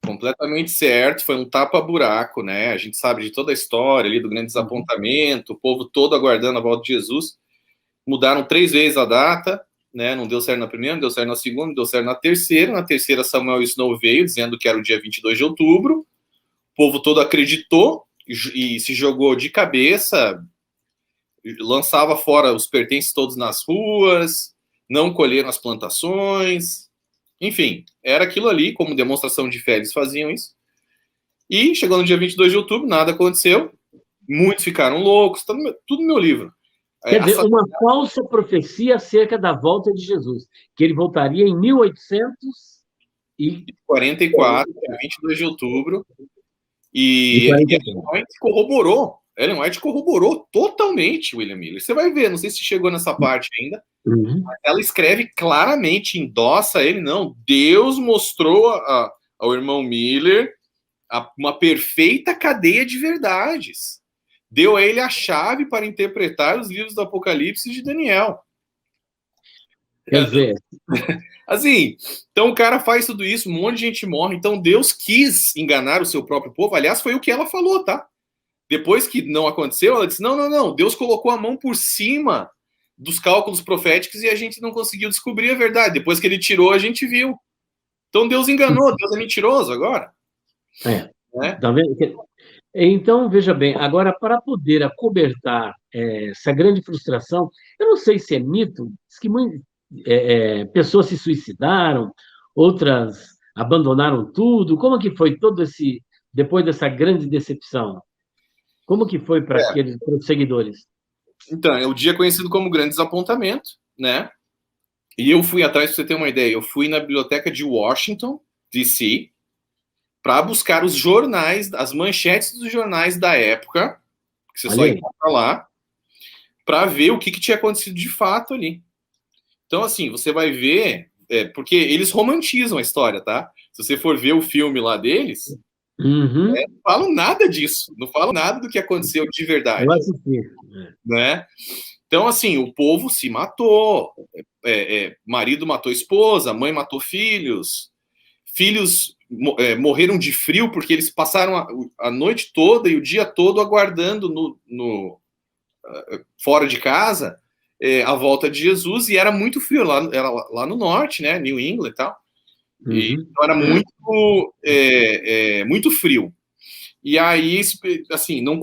Completamente certo, foi um tapa-buraco, né? A gente sabe de toda a história ali do grande desapontamento, o povo todo aguardando a volta de Jesus. Mudaram 3 vezes a data, né? Não deu certo na primeira, não deu certo na segunda, não deu certo na terceira. Na terceira, Samuel Snow veio dizendo que era o dia 22 de outubro. O povo todo acreditou e se jogou de cabeça, lançava fora os pertences todos nas ruas, não colheram as plantações. Enfim, era aquilo ali, como demonstração de fé, eles faziam isso. E chegou no dia 22 de outubro, nada aconteceu. Muitos ficaram loucos, tudo no meu livro.
Quer dizer, uma falsa profecia acerca da volta de Jesus, que ele voltaria em
1844, dia 22 de outubro. E Ellen White corroborou. Ellen White corroborou totalmente William Miller. Você vai ver, não sei se chegou nessa parte ainda, mas ela escreve claramente, endossa ele, não. Deus mostrou ao irmão Miller uma perfeita cadeia de verdades. Deu a ele a chave para interpretar os livros do Apocalipse e de Daniel.
Quer dizer...
Assim, então o cara faz tudo isso, um monte de gente morre. Então Deus quis enganar o seu próprio povo. Aliás, foi o que ela falou, tá? Depois que não aconteceu, ela disse, não. Deus colocou a mão por cima dos cálculos proféticos e a gente não conseguiu descobrir a verdade. Depois que ele tirou, a gente viu. Então Deus enganou, Deus é mentiroso agora.
Né? Tá vendo? Então, veja bem, agora, para poder acobertar essa grande frustração, eu não sei se é mito, diz que pessoas se suicidaram, outras abandonaram tudo. Como que foi depois dessa grande decepção? Como que foi para os seguidores?
Então, é o dia conhecido como Grande Desapontamento, né? E eu fui atrás, para você ter uma ideia, eu fui na biblioteca de Washington, D.C., para buscar os jornais, as manchetes dos jornais da época, que você só encontra lá, para ver o que tinha acontecido de fato ali. Então, assim, você vai ver, porque eles romantizam a história, tá? Se você for ver o filme lá deles, não falam nada disso, não falam nada do que aconteceu de verdade. Né? Então, assim, o povo se matou, marido matou esposa, mãe matou filhos morreram de frio porque eles passaram a noite toda e o dia todo aguardando fora de casa a volta de Jesus, e era muito frio, era lá no norte, né, New England e tal, então era muito frio. E aí, assim, não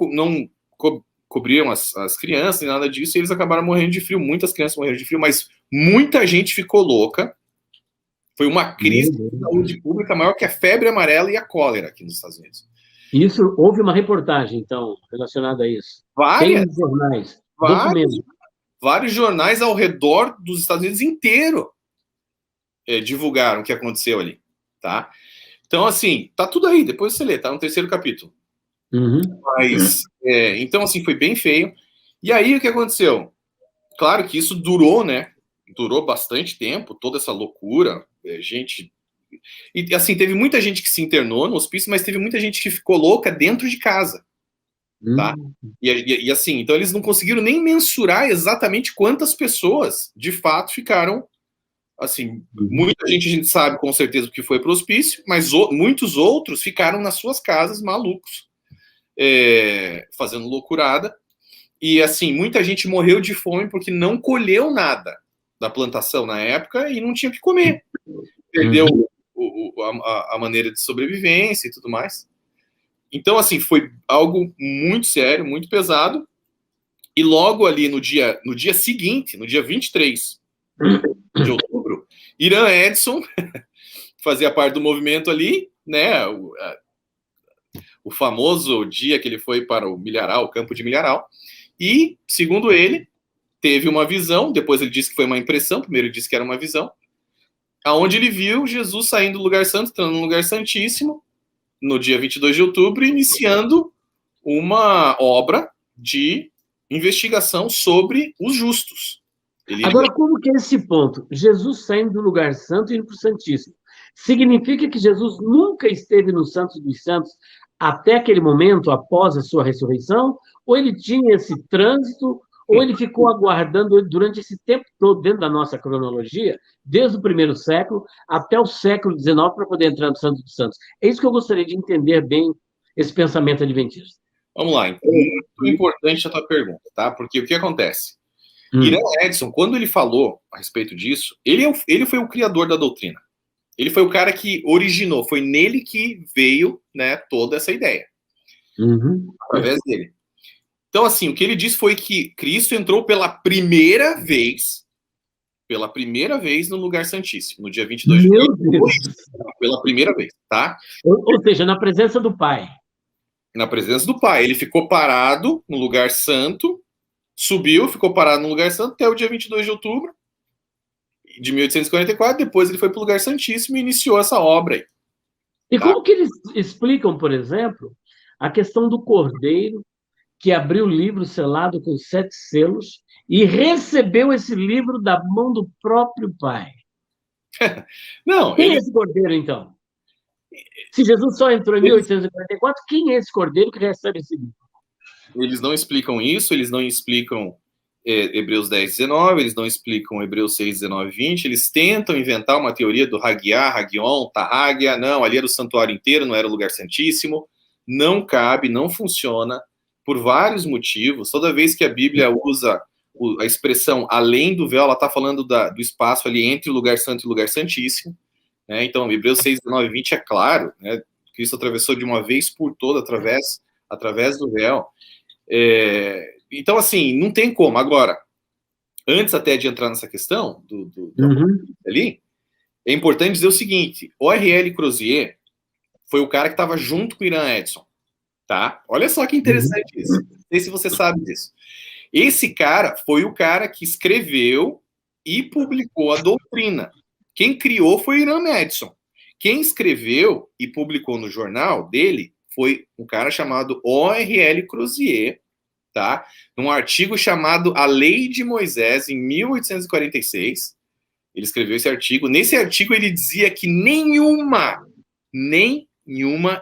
cobriam as crianças, nem nada disso, e eles acabaram morrendo de frio. Muitas crianças morreram de frio, mas muita gente ficou louca. Foi uma crise de saúde pública maior que a febre amarela e a cólera aqui nos Estados Unidos.
Isso, houve uma reportagem, então, relacionada a isso. Tem jornais,
vários jornais ao redor dos Estados Unidos inteiro divulgaram o que aconteceu ali, tá? Então, assim, tá tudo aí, depois você lê, tá no 3º capítulo. Mas, então, assim, foi bem feio. E aí, o que aconteceu? Claro que isso durou, né? Durou bastante tempo, toda essa loucura, gente... E, assim, teve muita gente que se internou no hospício, mas teve muita gente que ficou louca dentro de casa, tá? E assim, então eles não conseguiram nem mensurar exatamente quantas pessoas, de fato, ficaram, assim, muita gente a gente sabe com certeza que foi para o hospício, mas muitos outros ficaram nas suas casas malucos, fazendo loucurada. E, assim, muita gente morreu de fome porque não colheu nada da plantação na época e não tinha o que comer. Perdeu a maneira de sobrevivência e tudo mais. Então, assim, foi algo muito sério, muito pesado. E logo ali no dia seguinte, no dia 23 de outubro, Irã Edson fazia parte do movimento ali, né? O famoso dia que ele foi para o Milharal, o campo de Milharal. E, segundo ele, teve uma visão, depois ele disse que foi uma impressão, primeiro ele disse que era uma visão, aonde ele viu Jesus saindo do lugar santo, entrando no lugar santíssimo, no dia 22 de outubro, iniciando uma obra de investigação sobre os justos.
Agora, como que é esse ponto? Jesus saindo do lugar santo e indo para o Santíssimo. Significa que Jesus nunca esteve no Santo dos Santos até aquele momento, após a sua ressurreição? Ou ele tinha esse trânsito, ou ele ficou aguardando durante esse tempo todo, dentro da nossa cronologia, desde o primeiro século até o século XIX, para poder entrar no Santo dos Santos? É isso que eu gostaria de entender bem, esse pensamento adventista.
Vamos lá. Muito importante a tua pergunta, tá? Porque o que acontece? Irã Edson, quando ele falou a respeito disso, ele foi o criador da doutrina. Ele foi o cara que originou, foi nele que veio, né, toda essa ideia. Através dele. Então, assim, o que ele disse foi que Cristo entrou pela primeira vez no lugar santíssimo, no dia 22 de julho. Pela primeira vez, tá?
Ou seja, na presença do Pai.
Na presença do Pai. Ele ficou parado no lugar santo, subiu, ficou parado no lugar santo até o dia 22 de outubro de 1844, depois ele foi para o lugar santíssimo e iniciou essa obra aí.
E como que eles explicam, por exemplo, a questão do cordeiro que abriu o livro selado com 7 selos e recebeu esse livro da mão do próprio Pai?
Não,
quem é esse cordeiro, então? Se Jesus só entrou em 1844, quem é esse cordeiro que recebe esse livro?
Eles não explicam isso, eles não explicam Hebreus 10, 19, eles não explicam Hebreus 6, 19, 20, eles tentam inventar uma teoria do Hagiá, Hagion, Tahagia, não, ali era o santuário inteiro, não era o lugar santíssimo, não cabe, não funciona, por vários motivos. Toda vez que a Bíblia usa a expressão além do véu, ela está falando do espaço ali entre o lugar santo e o lugar santíssimo, né? Então, Hebreus 6, 19, 20 é claro, né? Cristo atravessou de uma vez por toda através do véu. Então, assim, não tem como. Agora, antes até de entrar nessa questão ali, é importante dizer o seguinte: O.R.L. Crozier foi o cara que estava junto com o Irã Edson, tá? Olha só que interessante isso. Não sei se você sabe disso. Esse cara foi o cara que escreveu e publicou a doutrina. Quem criou foi o Irã Edson. Quem escreveu e publicou no jornal dele foi um cara chamado O.R.L. Crozier, tá? Num artigo chamado A Lei de Moisés, em 1846. Ele escreveu esse artigo. Nesse artigo ele dizia que nenhuma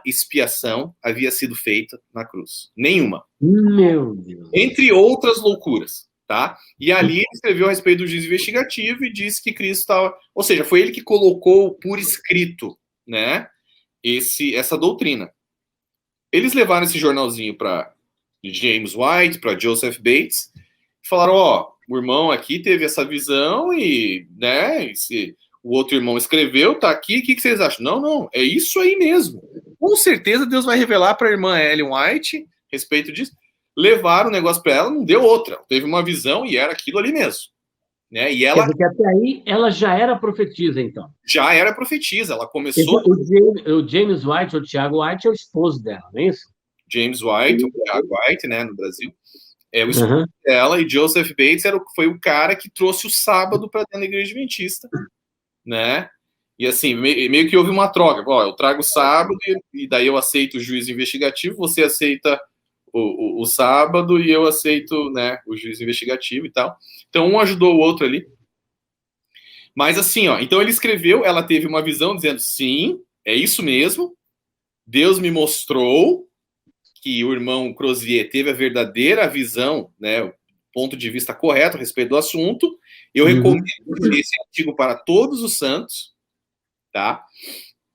expiação havia sido feita na cruz. Nenhuma.
Meu Deus.
Entre outras loucuras, tá? E ali ele escreveu a respeito do juízo investigativo e disse que Cristo estava... Ou seja, foi ele que colocou por escrito, né, essa doutrina. Eles levaram esse jornalzinho para James White, para Joseph Bates, e falaram, o irmão aqui teve essa visão e, né, o outro irmão escreveu, tá aqui, o que vocês acham? Não, é isso aí mesmo. Com certeza Deus vai revelar para a irmã Ellen White a respeito disso. Levaram o negócio para ela, não deu outra. Teve uma visão e era aquilo ali mesmo. Né? E ela...
Quer dizer que até aí ela já era profetisa, então.
Já era profetisa, ela começou...
O James White, ou Tiago White, é o esposo dela, não é isso?
James White, o Tiago White, né, no Brasil, é o esposo dela, e Joseph Bates foi o cara que trouxe o sábado para dentro da igreja adventista, né? E assim, meio que houve uma troca. Eu trago o sábado e daí eu aceito o juízo investigativo, você aceita o sábado e eu aceito, né, o juízo investigativo e tal. Então, um ajudou o outro ali. Mas assim, então ele escreveu, ela teve uma visão dizendo, sim, é isso mesmo, Deus me mostrou que o irmão Crozier teve a verdadeira visão, né, o ponto de vista correto a respeito do assunto. Eu recomendo esse artigo para todos os santos, tá?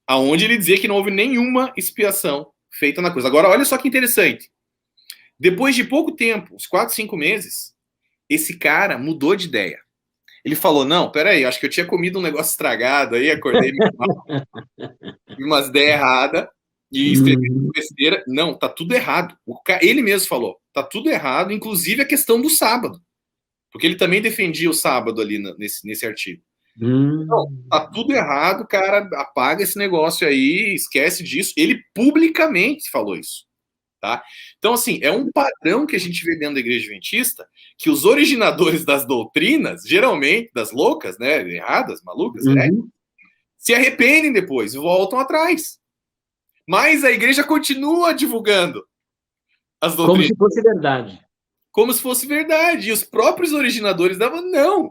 Aonde ele dizia que não houve nenhuma expiação feita na cruz. Agora, olha só que interessante. Depois de pouco tempo, uns 4, 5 meses, esse cara mudou de ideia. Ele falou, não, peraí, acho que eu tinha comido um negócio estragado aí, acordei umas ideias erradas e escrevi besteira. Não, tá tudo errado. Ele mesmo falou, tá tudo errado, inclusive a questão do sábado. Porque ele também defendia o sábado ali nesse artigo. Não, tá tudo errado, cara, apaga esse negócio aí, esquece disso. Ele publicamente falou isso. Tá? Então, assim, é um padrão que a gente vê dentro da igreja adventista, que os originadores das doutrinas, geralmente, das loucas, né, erradas, malucas, né, se arrependem depois e voltam atrás. Mas a igreja continua divulgando as doutrinas.
Como se fosse verdade.
Como se fosse verdade. E os próprios originadores davam,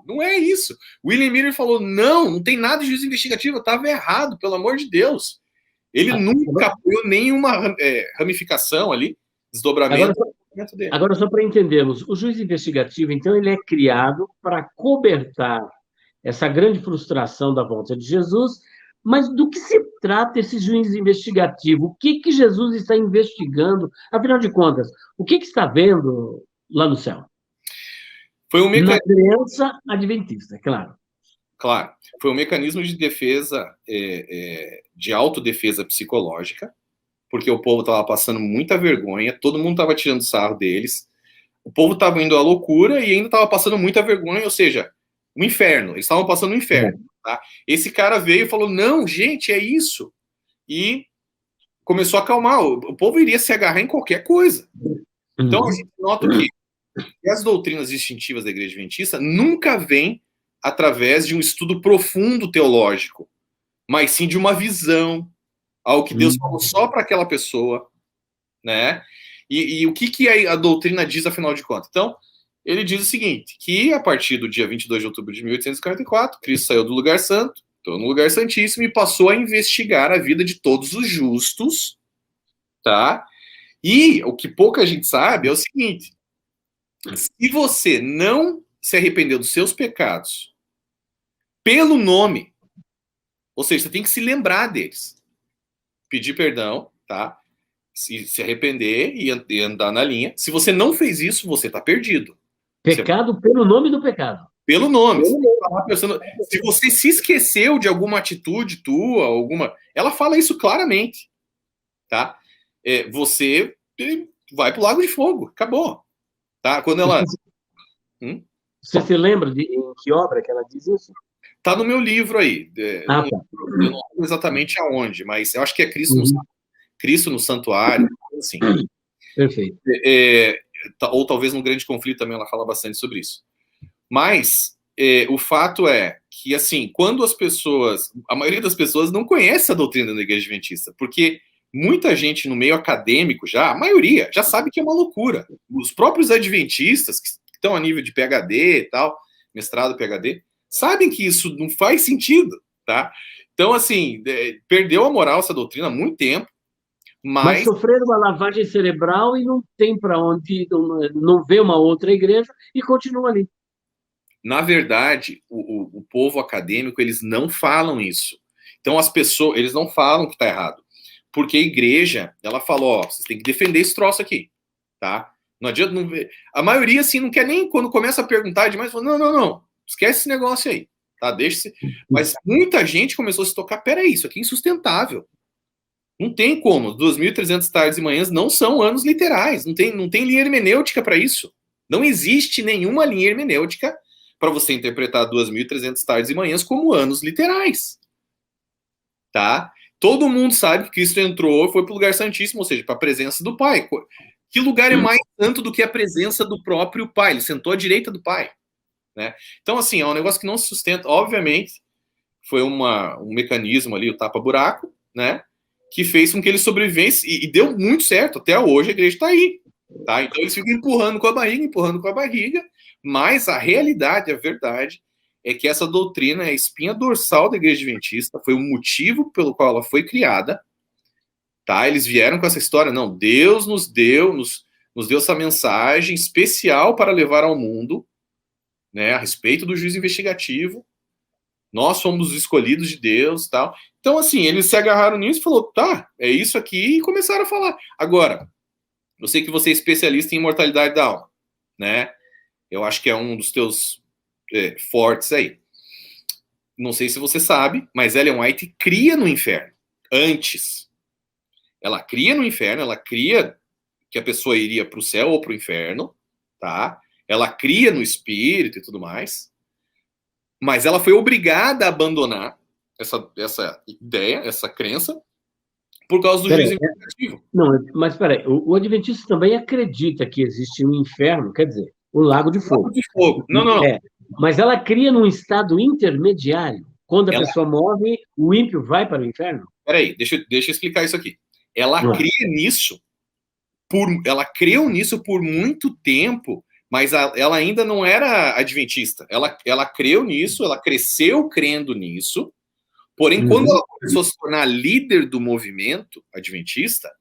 não é isso. William Miller falou, não tem nada de juízo investigativo, eu estava errado, pelo amor de Deus. Ele nunca apoiou nenhuma ramificação ali, desdobramento dele.
Agora, só para entendermos, o juiz investigativo, então, ele é criado para cobertar essa grande frustração da volta de Jesus, mas do que se trata esse juiz investigativo? O que Jesus está investigando? Afinal de contas, o que está vendo lá no céu?
Foi um
Na crença adventista, claro.
Claro, foi um mecanismo de defesa, de autodefesa psicológica, porque o povo estava passando muita vergonha, todo mundo estava tirando sarro deles, o povo estava indo à loucura e ainda estava passando muita vergonha, ou seja, o inferno, eles estavam passando o inferno. Tá? Esse cara veio e falou, não, gente, é isso. E começou a acalmar, o povo iria se agarrar em qualquer coisa. Então, a gente nota que as doutrinas distintivas da Igreja Adventista nunca vêm através de um estudo profundo teológico, mas sim de uma visão, algo que Deus falou só para aquela pessoa, né? E o que a doutrina diz, afinal de contas? Então, ele diz o seguinte, que a partir do dia 22 de outubro de 1844, Cristo saiu do lugar santo, entrou no lugar santíssimo e passou a investigar a vida de todos os justos, tá? E o que pouca gente sabe é o seguinte, se você não se arrependeu dos seus pecados pelo nome, ou seja, você tem que se lembrar deles, pedir perdão, tá? Se arrepender e andar na linha. Se você não fez isso, você está perdido.
Pecado pelo nome do pecado.
Pelo nome. Se você se esqueceu de alguma atitude tua, ela fala isso claramente, tá? Você vai pro Lago de Fogo, acabou, tá? Quando ela...
Você se lembra em que obra que ela diz isso?
Tá no meu livro aí. Eu não lembro exatamente aonde, mas eu acho que é Cristo no Santuário, assim.
Perfeito.
Ou talvez no Grande Conflito também ela fala bastante sobre isso. Mas o fato é que, assim, quando a maioria das pessoas não conhece a doutrina da Igreja Adventista, porque muita gente no meio acadêmico a maioria, já sabe que é uma loucura. Os próprios adventistas, que estão a nível de PhD e tal, mestrado, PhD, sabem que isso não faz sentido, tá? Então, assim, perdeu a moral essa doutrina há muito tempo, mas
sofreram uma lavagem cerebral e não tem para onde, não vê uma outra igreja e continua ali.
Na verdade, o povo acadêmico, eles não falam isso. Então, as pessoas, eles não falam que está errado. Porque a igreja, ela falou, ó, vocês têm que defender esse troço aqui, tá? Não adianta, a maioria, assim, não quer nem, quando começa a perguntar demais, fala, não, esquece esse negócio aí, tá? Deixa-se. Mas muita gente começou a se tocar, peraí, isso aqui é insustentável. Não tem como, 2.300 tardes e manhãs não são anos literais, não tem linha hermenêutica para isso. Não existe nenhuma linha hermenêutica para você interpretar 2.300 tardes e manhãs como anos literais. Tá? Todo mundo sabe que Cristo entrou, foi para o lugar santíssimo, ou seja, para a presença do Pai. Que lugar é mais santo do que a presença do próprio Pai? Ele sentou à direita do Pai. Né? Então, assim, é um negócio que não se sustenta. Obviamente, foi um mecanismo ali, o tapa-buraco, né? Que fez com que ele sobrevivesse, e deu muito certo. Até hoje a igreja está aí. Tá? Então, eles ficam empurrando com a barriga, mas a realidade, a verdade, é que essa doutrina é a espinha dorsal da Igreja Adventista, foi o motivo pelo qual ela foi criada, tá? Eles vieram com essa história, não, Deus nos deu essa mensagem especial para levar ao mundo, né, a respeito do juízo investigativo, nós somos os escolhidos de Deus, tal. Então, assim, eles se agarraram nisso e falaram, tá, é isso aqui, e começaram a falar. Agora, eu sei que você é especialista em imortalidade da alma, né? Eu acho que é um dos teus fortes aí. Não sei se você sabe, mas Ellen White cria no inferno. Antes. Ela cria no inferno, ela cria que a pessoa iria para o céu ou para o inferno, tá? Ela cria no espírito e tudo mais. Mas ela foi obrigada a abandonar essa ideia, essa crença, por causa do juízo investigativo.
Não, mas peraí, o Adventista também acredita que existe um inferno, quer dizer, o Lago de Fogo.
Lago de Fogo. Não.
Mas ela cria num estado intermediário. Quando a pessoa morre, o ímpio vai para o inferno?
Peraí, deixa eu explicar isso aqui. Ela cria nisso, ela creu nisso por muito tempo, mas ela ainda não era adventista. Ela creu nisso, ela cresceu crendo nisso, porém, quando ela começou a se tornar líder do movimento adventista,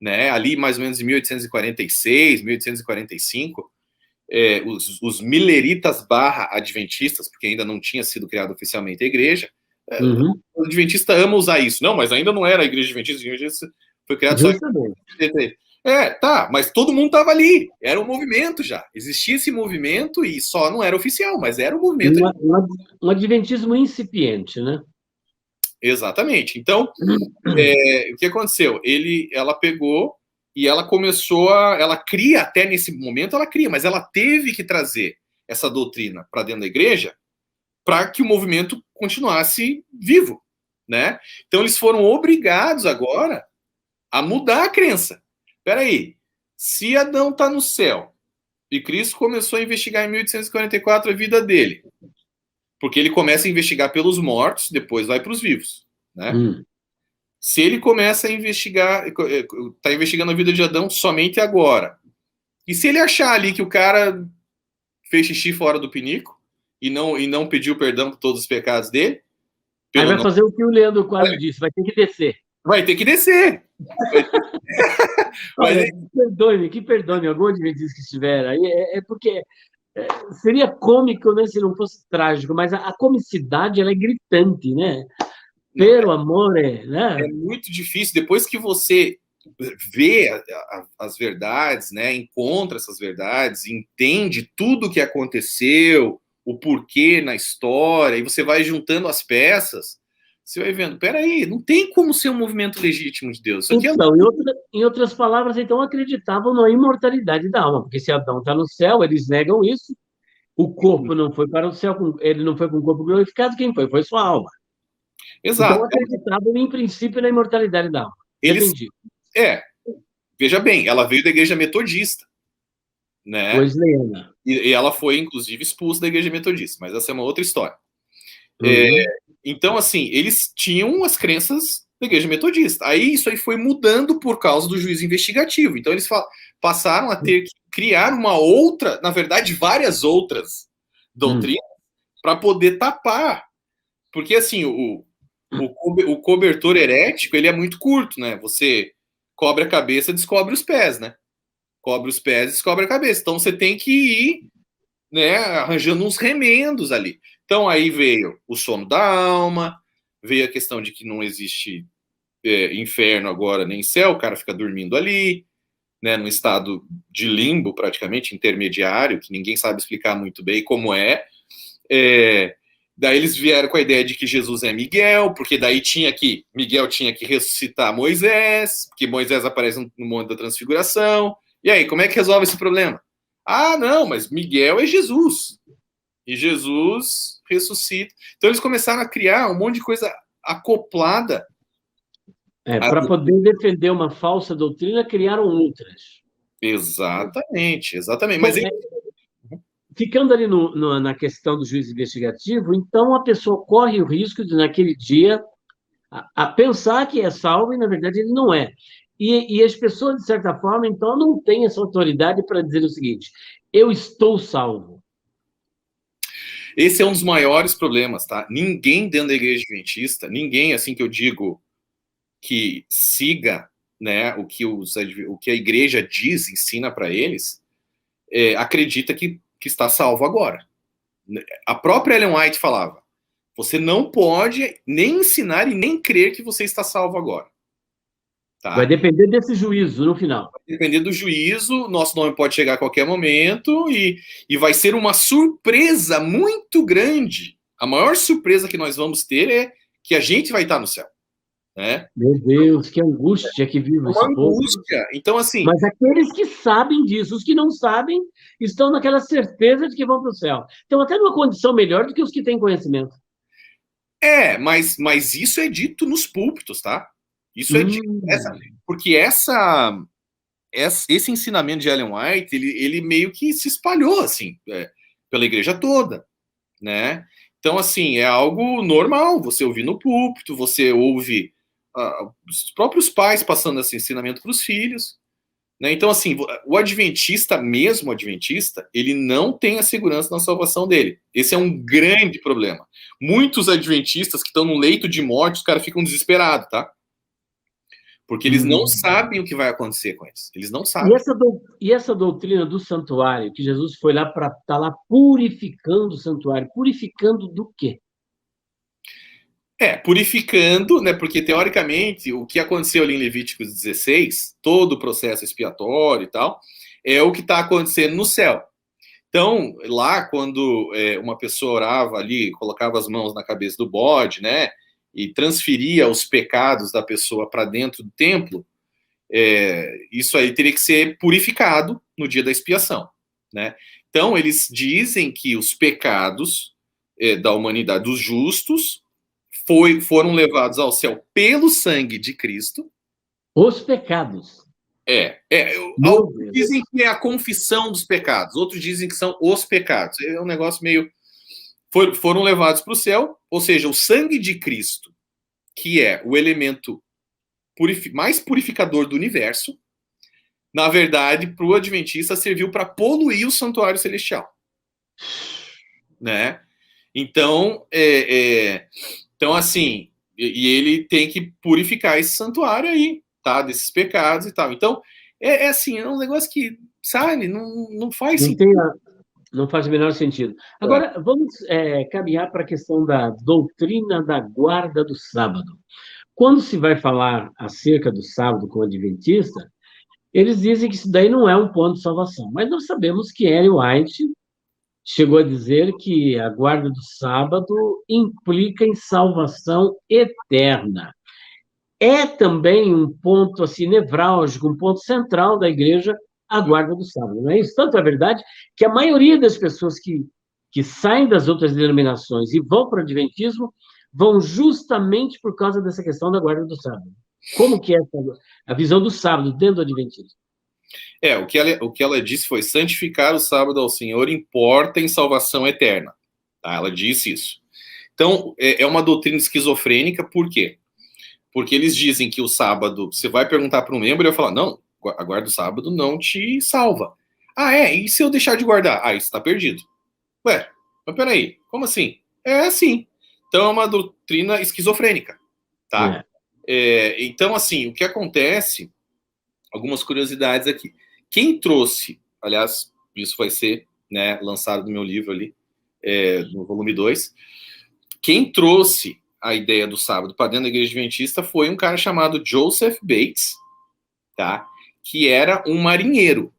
né? Ali mais ou menos em 1846, 1845, os mileritas / adventistas, porque ainda não tinha sido criada oficialmente a igreja, o adventista ama usar isso. Não, mas ainda não era a igreja adventista foi criado só em... tá, mas todo mundo estava ali, era um movimento já, existia esse movimento e só não era oficial, mas era um movimento.
Um adventismo incipiente, né?
Exatamente. Então, o que aconteceu? Ela pegou e ela começou ela cria, até nesse momento ela cria, mas ela teve que trazer essa doutrina para dentro da igreja para que o movimento continuasse vivo, né? Então eles foram obrigados agora a mudar a crença. Espera aí, se Adão está no céu e Cristo começou a investigar em 1844 a vida dele, porque ele começa a investigar pelos mortos, depois vai para os vivos, né? Se ele começa a investigar, está investigando a vida de Adão somente agora, e se ele achar ali que o cara fez xixi fora do pinico e não pediu perdão por todos os pecados dele,
aí vai fazer o que o Leandro quase disse, vai ter que descer.
Vai ter que descer.
Olha, que perdoe algum adventista que estiver aí, porque seria cômico, né, se não fosse trágico, mas a comicidade ela é gritante, né? Pelo amor, né?
É muito difícil, depois que você vê as verdades, né, encontra essas verdades, entende tudo o que aconteceu, o porquê na história, e você vai juntando as peças, você vai vendo, peraí, não tem como ser um movimento legítimo de Deus. Isso aqui
então, em outras palavras, então, acreditavam na imortalidade da alma, porque se Adão está no céu, eles negam isso, o corpo não foi para o céu, ele não foi com o corpo glorificado, quem foi? Foi sua alma.
Exato.
Então, acreditavam, em princípio, na imortalidade da alma. Entendi.
Veja bem, ela veio da igreja metodista, né?
Wesleyana.
E ela foi, inclusive, expulsa da igreja metodista, mas essa é uma outra história. Então, assim, eles tinham as crenças da igreja metodista. Aí isso aí foi mudando por causa do juízo investigativo. Então, eles passaram a ter que criar uma outra, na verdade, várias outras doutrinas para poder tapar. Porque, assim, o cobertor herético, ele é muito curto, né? Você cobre a cabeça, descobre os pés, né? Cobre os pés, descobre a cabeça. Então, você tem que ir, né, arranjando uns remendos ali. Então, aí veio o sono da alma, veio a questão de que não existe inferno agora, nem céu, o cara fica dormindo ali, né, num estado de limbo, praticamente, intermediário, que ninguém sabe explicar muito bem como é. Daí eles vieram com a ideia de que Jesus é Miguel, porque daí Miguel tinha que ressuscitar Moisés, porque Moisés aparece no Monte da Transfiguração. E aí, como é que resolve esse problema? Ah, não, mas Miguel é Jesus. E Jesus ressuscita. Então eles começaram a criar um monte de coisa acoplada.
Para poder defender uma falsa doutrina, criaram outras.
Exatamente.
Mas ficando ali na questão do juízo investigativo, então a pessoa corre o risco de, naquele dia, a pensar que é salvo e, na verdade, ele não é. E as pessoas, de certa forma, então, não têm essa autoridade para dizer o seguinte: eu estou salvo.
Esse é um dos maiores problemas, tá? Ninguém dentro da igreja adventista, ninguém, assim que eu digo, que siga, né, o que a igreja diz, ensina para eles, acredita que está salvo agora. A própria Ellen White falava: você não pode nem ensinar e nem crer que você está salvo agora. Tá?
Vai depender desse juízo no final.
Vai depender do juízo, nosso nome pode chegar a qualquer momento e vai ser uma surpresa muito grande. A maior surpresa que nós vamos ter é que a gente vai estar no céu. Né?
Meu Deus, que angústia que vive esse povo.
Então, assim...
Mas aqueles que sabem disso, os que não sabem, estão naquela certeza de que vão para o céu. Estão até numa condição melhor do que os que têm conhecimento.
Mas isso é dito nos púlpitos, tá? Isso é dito... Porque esse ensinamento de Ellen White, ele meio que se espalhou, assim, pela igreja toda, né? Então, assim, é algo normal, você ouvir no púlpito, você ouve os próprios pais passando esse ensinamento para os filhos, né? Então, assim, o adventista, ele não tem a segurança na salvação dele. Esse é um grande problema. Muitos adventistas que estão no leito de morte, os caras ficam desesperados, tá? Porque eles não sabem o que vai acontecer com eles. Eles não sabem.
E essa doutrina do santuário, que Jesus foi lá para estar lá purificando o santuário, purificando do quê?
Purificando, né? Porque teoricamente o que aconteceu ali em Levíticos 16, todo o processo expiatório e tal, é o que está acontecendo no céu. Então, lá, quando uma pessoa orava ali, colocava as mãos na cabeça do bode, né? E transferia os pecados da pessoa para dentro do templo, isso aí teria que ser purificado no dia da expiação, né? Então, eles dizem que os pecados da humanidade, dos justos, foram levados ao céu pelo sangue de Cristo.
Os pecados.
Alguns dizem que é a confissão dos pecados, outros dizem que são os pecados. É um negócio meio... Foram levados para o céu, ou seja, o sangue de Cristo, que é o elemento mais purificador do universo, na verdade, para o adventista, serviu para poluir o santuário celestial. Né? Então, então, assim, e ele tem que purificar esse santuário aí, tá? Desses pecados e tal. Então, assim, é um negócio que, sabe, não faz sentido.
Não faz o menor sentido. Agora, vamos caminhar para a questão da doutrina da guarda do sábado. Quando se vai falar acerca do sábado com o adventista, eles dizem que isso daí não é um ponto de salvação. Mas nós sabemos que Ellen White chegou a dizer que a guarda do sábado implica em salvação eterna. É também um ponto assim nevrálgico, um ponto central da igreja, a guarda do sábado, não é isso? Tanto é verdade que a maioria das pessoas que saem das outras denominações e vão para o adventismo vão justamente por causa dessa questão da guarda do sábado. Como que é a visão do sábado dentro do adventismo?
O que ela disse foi: santificar o sábado ao Senhor importa em salvação eterna. Tá? Ela disse isso. Então, é uma doutrina esquizofrênica, por quê? Porque eles dizem que o sábado, você vai perguntar para um membro e ele vai falar: não, a guarda do sábado não te salva. E se eu deixar de guardar? Isso está perdido. Ué, mas peraí, como assim? É assim. Então é uma doutrina esquizofrênica, tá? Então, assim, o que acontece, algumas curiosidades aqui. Quem trouxe, aliás, isso vai ser, né, lançado no meu livro ali, no volume 2, quem trouxe a ideia do sábado para dentro da igreja adventista foi um cara chamado Joseph Bates, tá? Que era um marinheiro.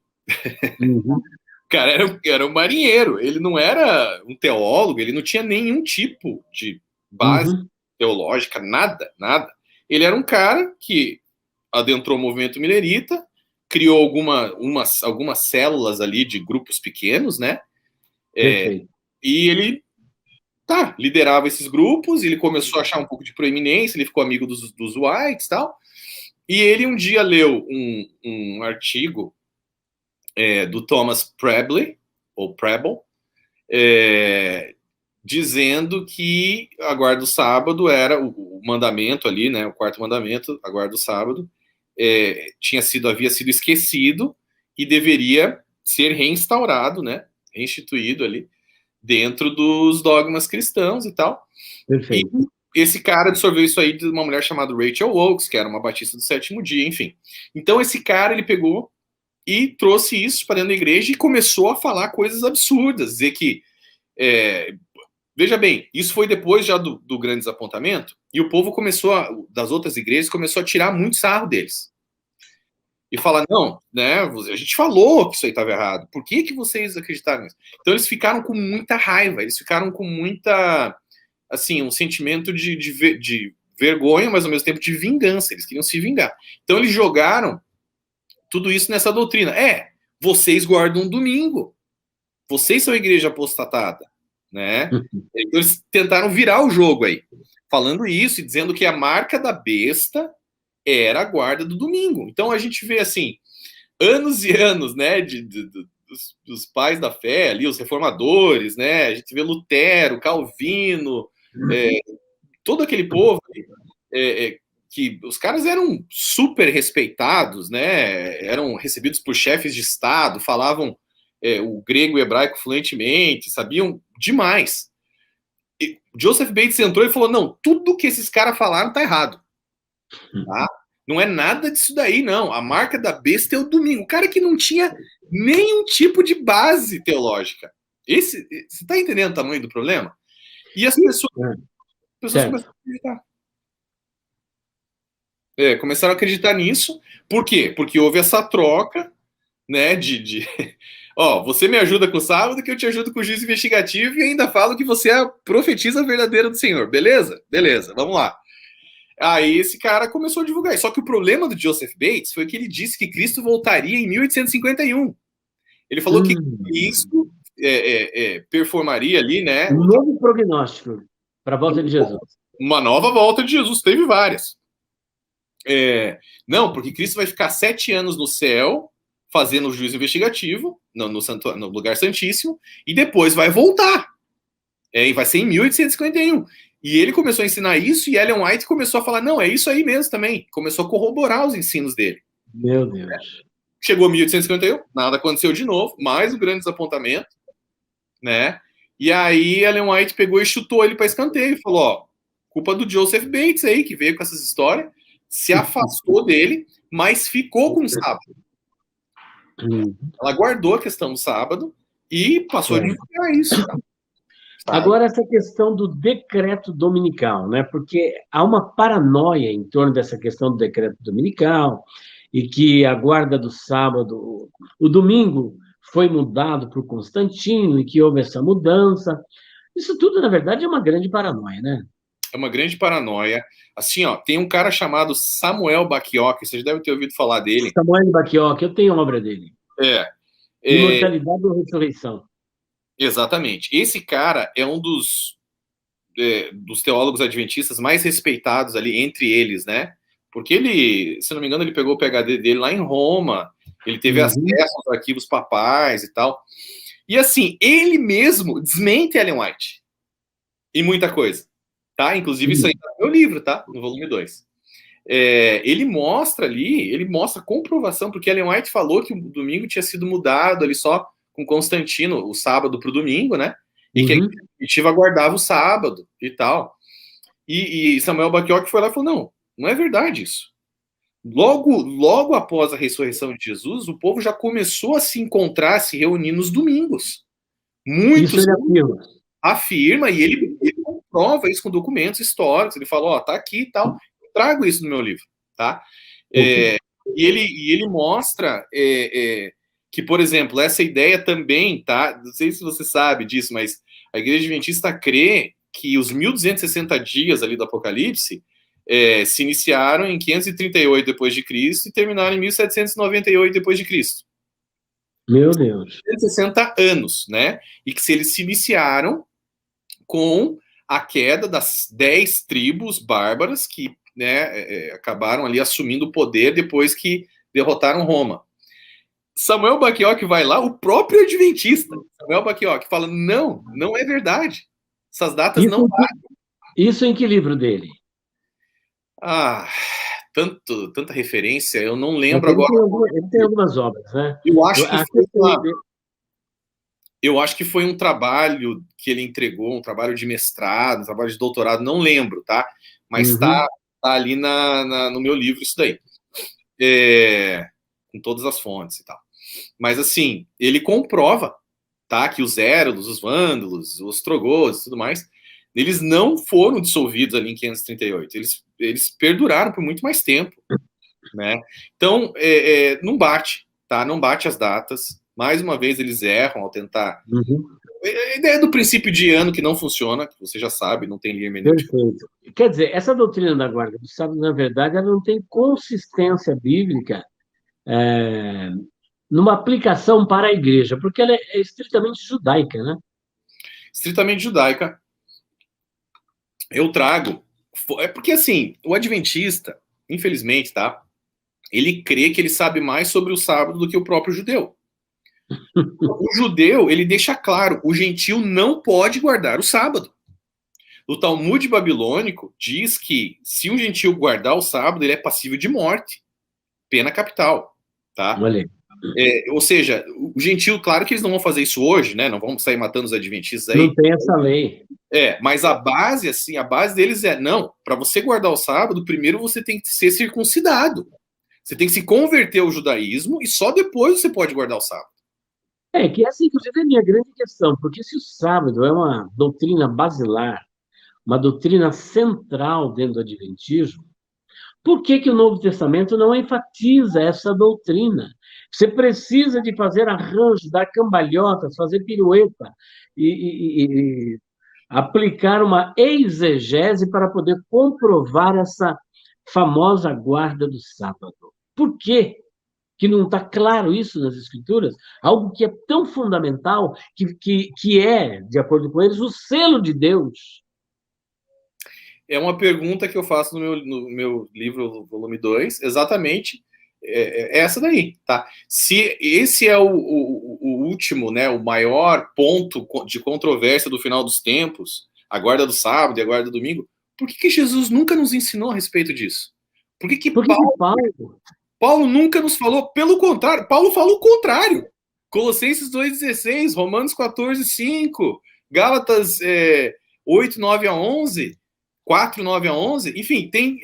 Uhum.
O cara era um marinheiro, ele não era um teólogo, ele não tinha nenhum tipo de base teológica, nada. Ele era um cara que adentrou o movimento milerita, criou algumas células ali de grupos pequenos, né? E ele liderava esses grupos, ele começou a achar um pouco de proeminência, ele ficou amigo dos Whites e tal, e ele um dia leu um artigo do Thomas Preble, ou Preble, dizendo que a guarda do sábado era o mandamento ali, né, o quarto mandamento, a guarda do sábado, havia sido esquecido e deveria ser reinstaurado, né, reinstituído ali, dentro dos dogmas cristãos e tal.
Perfeito.
E esse cara absorveu isso aí de uma mulher chamada Rachel Oakes, que era uma batista do sétimo dia, enfim. Então esse cara, ele pegou e trouxe isso para dentro da igreja e começou a falar coisas absurdas, dizer que... veja bem, isso foi depois já do grande desapontamento, e o povo das outras igrejas, começou a tirar muito sarro deles. E falar: não, né, a gente falou que isso aí estava errado, por que vocês acreditaram nisso? Então eles ficaram com muita raiva, eles ficaram com muita, assim, um sentimento de vergonha, mas ao mesmo tempo de vingança, eles queriam se vingar. Então eles jogaram tudo isso nessa doutrina. Vocês guardam domingo, vocês são a igreja apostatada, né? Então eles tentaram virar o jogo aí, falando isso e dizendo que a marca da besta era a guarda do domingo. Então a gente vê, assim, anos e anos, né, dos pais da fé ali, os reformadores, né, a gente vê Lutero, Calvino, todo aquele povo que os caras eram super respeitados, né, eram recebidos por chefes de estado, falavam o grego e o hebraico fluentemente, sabiam demais. E Joseph Bates entrou e falou: não, tudo que esses caras falaram tá errado. Tá? Não é nada disso daí, não. A marca da besta é o domingo. O cara que não tinha nenhum tipo de base teológica. Você está entendendo o tamanho do problema? E as pessoas começaram a acreditar. Começaram a acreditar nisso. Por quê? Porque houve essa troca, né, ó, você me ajuda com o sábado, que eu te ajudo com o juízo investigativo e ainda falo que você é a profetisa verdadeira do Senhor. Beleza? Beleza, vamos lá. Aí esse cara começou a divulgar. Só que o problema do Joseph Bates foi que ele disse que Cristo voltaria em 1851. Ele falou que Cristo performaria ali, né?
Um novo prognóstico para a volta de Jesus.
Uma nova volta de Jesus. Teve várias. Não, porque Cristo vai ficar 7 anos no céu, fazendo o juízo investigativo, no lugar santíssimo, e depois vai voltar. E vai ser em 1851. E ele começou a ensinar isso, e Ellen White começou a falar, não, é isso aí mesmo também. Começou a corroborar os ensinos dele.
Meu Deus.
Chegou 1851, nada aconteceu de novo, mais um grande desapontamento, né? E aí Ellen White pegou e chutou ele para escanteio e falou, ó, culpa do Joseph Bates aí, que veio com essas histórias, se afastou dele, mas ficou com o sábado. Ela guardou a questão do sábado e passou a divulgar isso.
Agora, essa questão do decreto dominical, né? Porque há uma paranoia em torno dessa questão do decreto dominical e que a guarda do sábado, o domingo foi mudado por Constantino e que houve essa mudança. Isso tudo, na verdade, é uma grande paranoia, né?
É uma grande paranoia. Assim, ó, tem um cara chamado Samuel Bacchiocchi, vocês devem ter ouvido falar dele.
Samuel Bacchiocchi, eu tenho obra dele. Imortalidade ou Ressurreição.
Exatamente. Esse cara é um dos teólogos adventistas mais respeitados ali entre eles, né? Porque ele, se não me engano, ele pegou o PhD dele lá em Roma, ele teve acesso aos arquivos papais e tal. E assim, ele mesmo desmente Ellen White em muita coisa, tá? Inclusive isso aí tá no meu livro, tá? No volume 2. Ele mostra comprovação, porque Ellen White falou que o domingo tinha sido mudado ali só com Constantino, o sábado para o domingo, né? E que a Igreja guardava o sábado e tal. E Samuel Bacchiocchi foi lá e falou, não é verdade isso. Logo após a ressurreição de Jesus, o povo já começou a se encontrar, a se reunir nos domingos. Muitos afirma, e ele comprova isso com documentos históricos. Ele falou, tá aqui e tal. Eu trago isso no meu livro, tá? E ele mostra que, por exemplo, essa ideia também, tá? Não sei se você sabe disso, mas a Igreja Adventista crê que os 1260 dias ali do Apocalipse se iniciaram em 538 depois de Cristo e terminaram em 1798 depois de Cristo.
Meu Deus.
160 anos, né? E que se eles se iniciaram com a queda das 10 tribos bárbaras que, né, acabaram ali assumindo o poder depois que derrotaram Roma. Samuel Bacchiocchi vai lá, o próprio adventista, Samuel Bacchiocchi, fala, não é verdade. Essas datas não batem.
Isso em que livro dele?
Tanta referência, eu não lembro agora.
Ele tem algumas obras, né?
Eu acho que foi um trabalho que ele entregou, um trabalho de mestrado, um trabalho de doutorado, não lembro, tá? Mas tá ali no meu livro isso daí. Com todas as fontes e tal. Mas, assim, ele comprova, tá, que os Hérodos, os Vândalos, os Ostrogodos e tudo mais, eles não foram dissolvidos ali em 538. Eles perduraram por muito mais tempo, né? Então, não bate, tá? Não bate as datas. Mais uma vez, eles erram ao tentar... A ideia do princípio de ano que não funciona, que você já sabe, não tem linha hermenêutica.
Perfeito. Quer dizer, essa doutrina da guarda do sábado, na verdade, ela não tem consistência bíblica numa aplicação para a igreja, porque ela é estritamente judaica, né?
Estritamente judaica. Eu trago... porque, assim, o adventista, infelizmente, tá? Ele crê que ele sabe mais sobre o sábado do que o próprio judeu. O judeu, ele deixa claro, o gentio não pode guardar o sábado. O Talmud babilônico diz que se um gentio guardar o sábado, ele é passível de morte, pena capital, tá? Ou seja, o gentio, claro que eles não vão fazer isso hoje, né? Não vão sair matando os adventistas aí.
Não tem essa lei.
Mas a base, assim, a base deles é, não, para você guardar o sábado, primeiro você tem que ser circuncidado. Você tem que se converter ao judaísmo e só depois você pode guardar o sábado.
Que essa, inclusive, é a minha grande questão, porque se o sábado é uma doutrina basilar, uma doutrina central dentro do Adventismo, por que que o Novo Testamento não enfatiza essa doutrina? Você precisa de fazer arranjos, dar cambalhotas, fazer pirueta e aplicar uma exegese para poder comprovar essa famosa guarda do sábado. Por quê que não está claro isso nas Escrituras? Algo que é tão fundamental, que é, de acordo com eles, o selo de Deus.
É uma pergunta que eu faço no meu livro, volume 2, exatamente essa daí, tá? Se esse é o último, né, o maior ponto de controvérsia do final dos tempos, a guarda do sábado e a guarda do domingo, por que Jesus nunca nos ensinou a respeito disso? Por que Paulo nunca nos falou? Pelo contrário, Paulo fala o contrário. Colossenses 2,16, Romanos 14,5, Gálatas 8, 9 a 11, 4, 9 a 11, enfim, tem,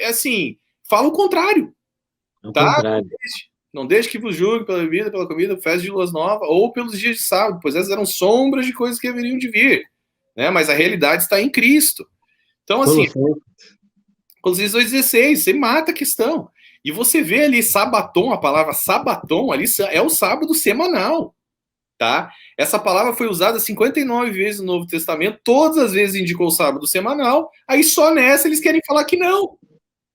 assim, fala o contrário. Tá? Não deixe que vos julgue pela bebida, pela comida, festa de luas novas, ou pelos dias de sábado, pois essas eram sombras de coisas que haveriam de vir. Né? Mas a realidade está em Cristo. Então, assim, Colossenses 2,16, você mata a questão. E você vê ali sabaton, a palavra sabaton ali é o sábado semanal. Tá? Essa palavra foi usada 59 vezes no Novo Testamento, todas as vezes indicou o sábado semanal, aí só nessa eles querem falar que não,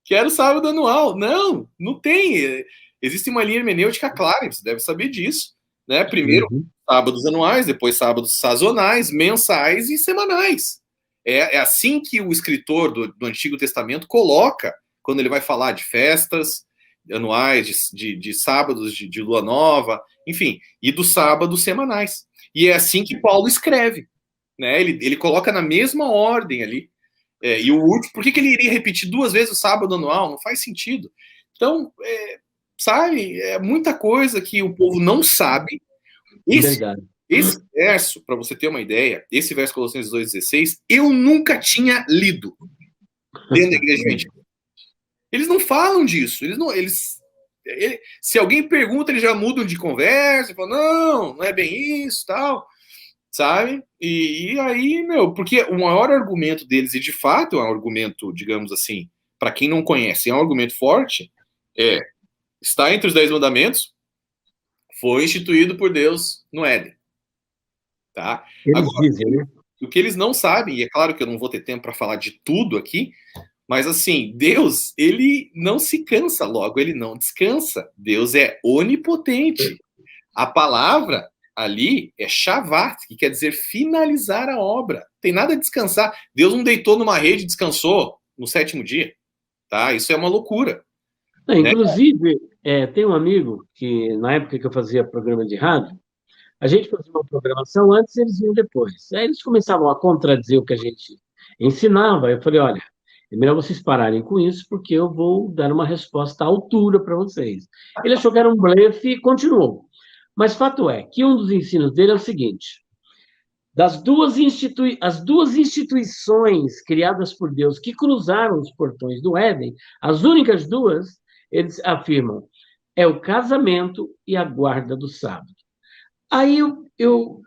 que era o sábado anual. Não, não tem. Existe uma linha hermenêutica clara, você deve saber disso. Né? Primeiro, sábados anuais, depois sábados sazonais, mensais e semanais. É assim que o escritor do Antigo Testamento coloca, quando ele vai falar de festas anuais, de sábados de lua nova, enfim, e dos sábados semanais. E é assim que Paulo escreve. Né? Ele coloca na mesma ordem ali. E o último, por que ele iria repetir 2 vezes o sábado anual? Não faz sentido. Então, sabe, é muita coisa que o povo não sabe. Esse verso, para você ter uma ideia, esse verso Colossenses 2,16, eu nunca tinha lido dentro da igreja adventista. Eles não falam disso. Se alguém pergunta, eles já mudam de conversa, falam, não é bem isso, tal, sabe? E aí, porque o maior argumento deles, e de fato é um argumento, digamos assim, para quem não conhece, é um argumento forte, está entre os 10 mandamentos, foi instituído por Deus no Éden. Tá? Agora, o que eles não sabem, e é claro que eu não vou ter tempo para falar de tudo aqui, mas assim, Deus, ele não se cansa, logo ele não descansa. Deus é onipotente. A palavra ali é shavat, que quer dizer finalizar a obra. Tem nada a descansar. Deus não deitou numa rede e descansou no 7º dia. Tá? Isso é uma loucura.
Inclusive, tem um amigo que, na época que eu fazia programa de rádio, a gente fazia uma programação antes e eles vinham depois. Aí eles começavam a contradizer o que a gente ensinava. Eu falei, olha, é melhor vocês pararem com isso, porque eu vou dar uma resposta à altura para vocês. Ele achou que era um blefe e continuou. Mas fato é que um dos ensinos dele é o seguinte: as duas instituições criadas por Deus que cruzaram os portões do Éden, as únicas duas, eles afirmam, é o casamento e a guarda do sábado. Aí eu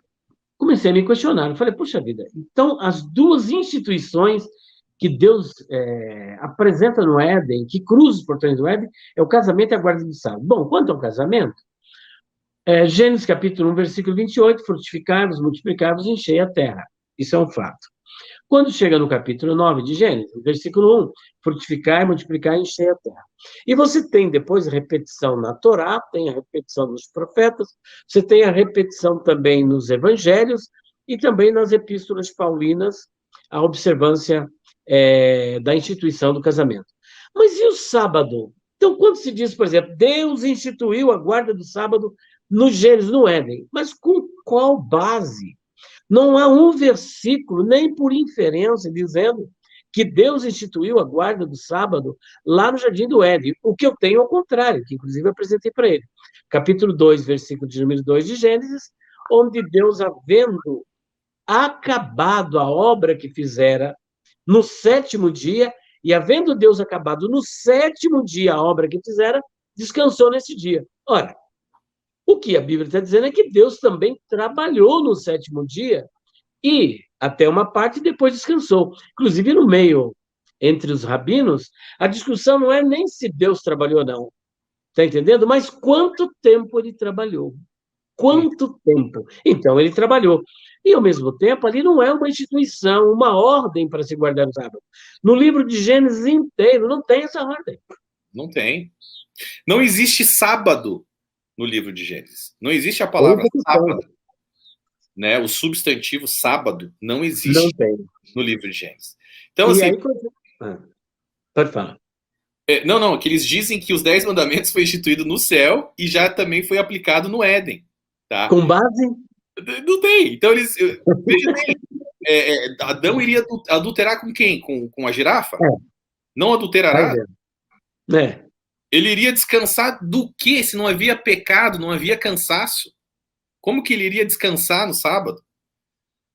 comecei a me questionar. Eu falei, puxa vida, então as duas instituições que Deus apresenta no Éden, que cruza os portões do Éden, é o casamento e a guarda do sábado. Bom, quanto ao casamento, Gênesis capítulo 1, versículo 28, frutificai-vos, multiplicai-vos, enchei a terra. Isso é um fato. Quando chega no capítulo 9 de Gênesis, versículo 1, frutificai, multiplicai, enchei a terra. E você tem depois a repetição na Torá, tem a repetição nos profetas, você tem a repetição também nos evangelhos e também nas epístolas paulinas, a observância da instituição do casamento. Mas e o sábado? Então, quando se diz, por exemplo, Deus instituiu a guarda do sábado no Gênesis, no Éden, mas com qual base? Não há um versículo, nem por inferência, dizendo que Deus instituiu a guarda do sábado lá no Jardim do Éden. O que eu tenho ao contrário, que inclusive eu apresentei para ele. Capítulo 2, versículo de número 2 de Gênesis, onde Deus, havendo acabado a obra que fizera no sétimo dia, e havendo Deus acabado no sétimo dia a obra que fizera, descansou nesse dia. Ora, o que a Bíblia está dizendo é que Deus também trabalhou no sétimo dia e até uma parte depois descansou. Inclusive, no meio, entre os rabinos, a discussão não é nem se Deus trabalhou ou não, está entendendo? Mas quanto tempo ele trabalhou. Quanto tempo? Então, ele trabalhou. E, ao mesmo tempo, ali não é uma instituição, uma ordem para se guardar o sábado. No livro de Gênesis inteiro, não tem essa ordem.
Não tem. Não existe sábado no livro de Gênesis. Não existe a palavra sábado. Né? O substantivo sábado não existe no livro de Gênesis. Então,
e
assim...
Aí, pode falar.
Não, que eles dizem que os 10 mandamentos foi instituído no céu e já também foi aplicado no Éden. Tá?
Com base?
Não tem. Então, eles... Veja bem, Adão iria adulterar com quem? Com a girafa? Não adulterará? Ele iria descansar do quê? Se não havia pecado, não havia cansaço. Como que ele iria descansar no sábado?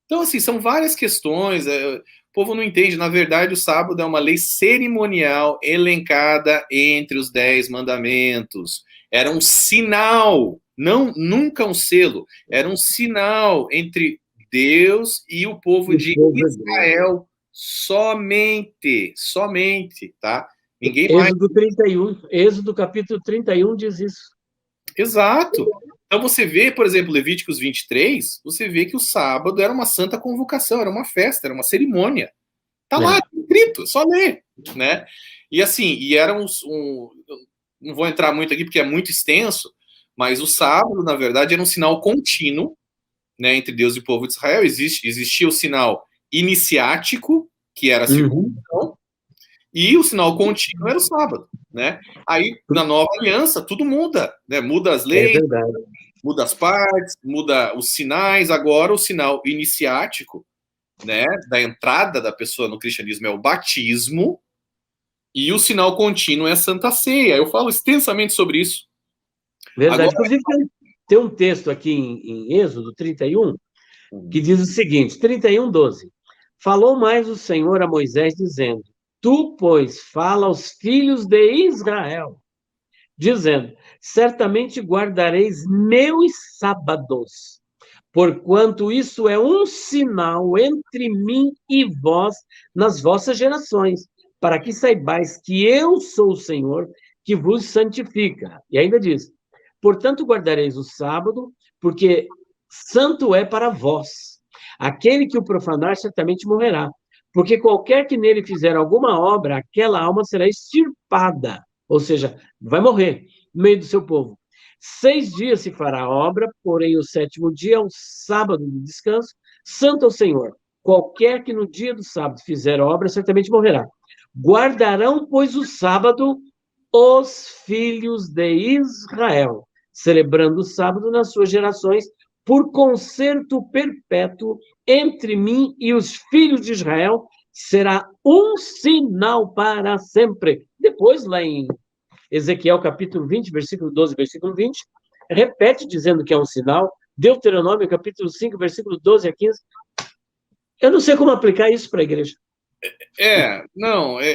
Então, assim, são várias questões. O povo não entende. Na verdade, o sábado é uma lei cerimonial elencada entre os 10 mandamentos. Era um sinal, nunca um selo. Era um sinal entre Deus e o povo de Israel. Somente, tá? Ninguém mais.
Êxodo capítulo 31 diz isso.
Exato. Então você vê, por exemplo, Levíticos 23, você vê que o sábado era uma santa convocação, era uma festa, era uma cerimônia. Tá lá, escrito, só ler, né? E assim, era não vou entrar muito aqui porque é muito extenso, mas o sábado, na verdade, era um sinal contínuo, né, entre Deus e o povo de Israel. Existia o sinal iniciático, que era a circuncisão, e o sinal contínuo era o sábado, né? Aí, na nova aliança, tudo muda, né? Muda as leis, muda as partes, muda os sinais. Agora, o sinal iniciático, né, da entrada da pessoa no cristianismo é o batismo, e o sinal contínuo é a Santa Ceia. Eu falo extensamente sobre isso.
Verdade. Agora, inclusive, tem um texto aqui em Êxodo 31, que diz o seguinte, 31:12. Falou mais o Senhor a Moisés, dizendo: Tu, pois, fala aos filhos de Israel, dizendo: certamente guardareis meus sábados, porquanto isso é um sinal entre mim e vós nas vossas gerações, para que saibais que eu sou o Senhor, que vos santifica. E ainda diz: portanto guardareis o sábado, porque santo é para vós. Aquele que o profanar certamente morrerá. Porque qualquer que nele fizer alguma obra, aquela alma será extirpada, ou seja, vai morrer no meio do seu povo. 6 dias se fará a obra, porém o 7º dia é o sábado de descanso, santo ao Senhor. Qualquer que no dia do sábado fizer obra, certamente morrerá. Guardarão, pois, o sábado os filhos de Israel, celebrando o sábado nas suas gerações, por concerto perpétuo entre mim e os filhos de Israel, será um sinal para sempre. Depois, lá em Ezequiel, capítulo 20, versículo 12, versículo 20, repete dizendo que é um sinal. Deuteronômio, capítulo 5, versículo 12 a 15. Eu não sei como aplicar isso para a igreja.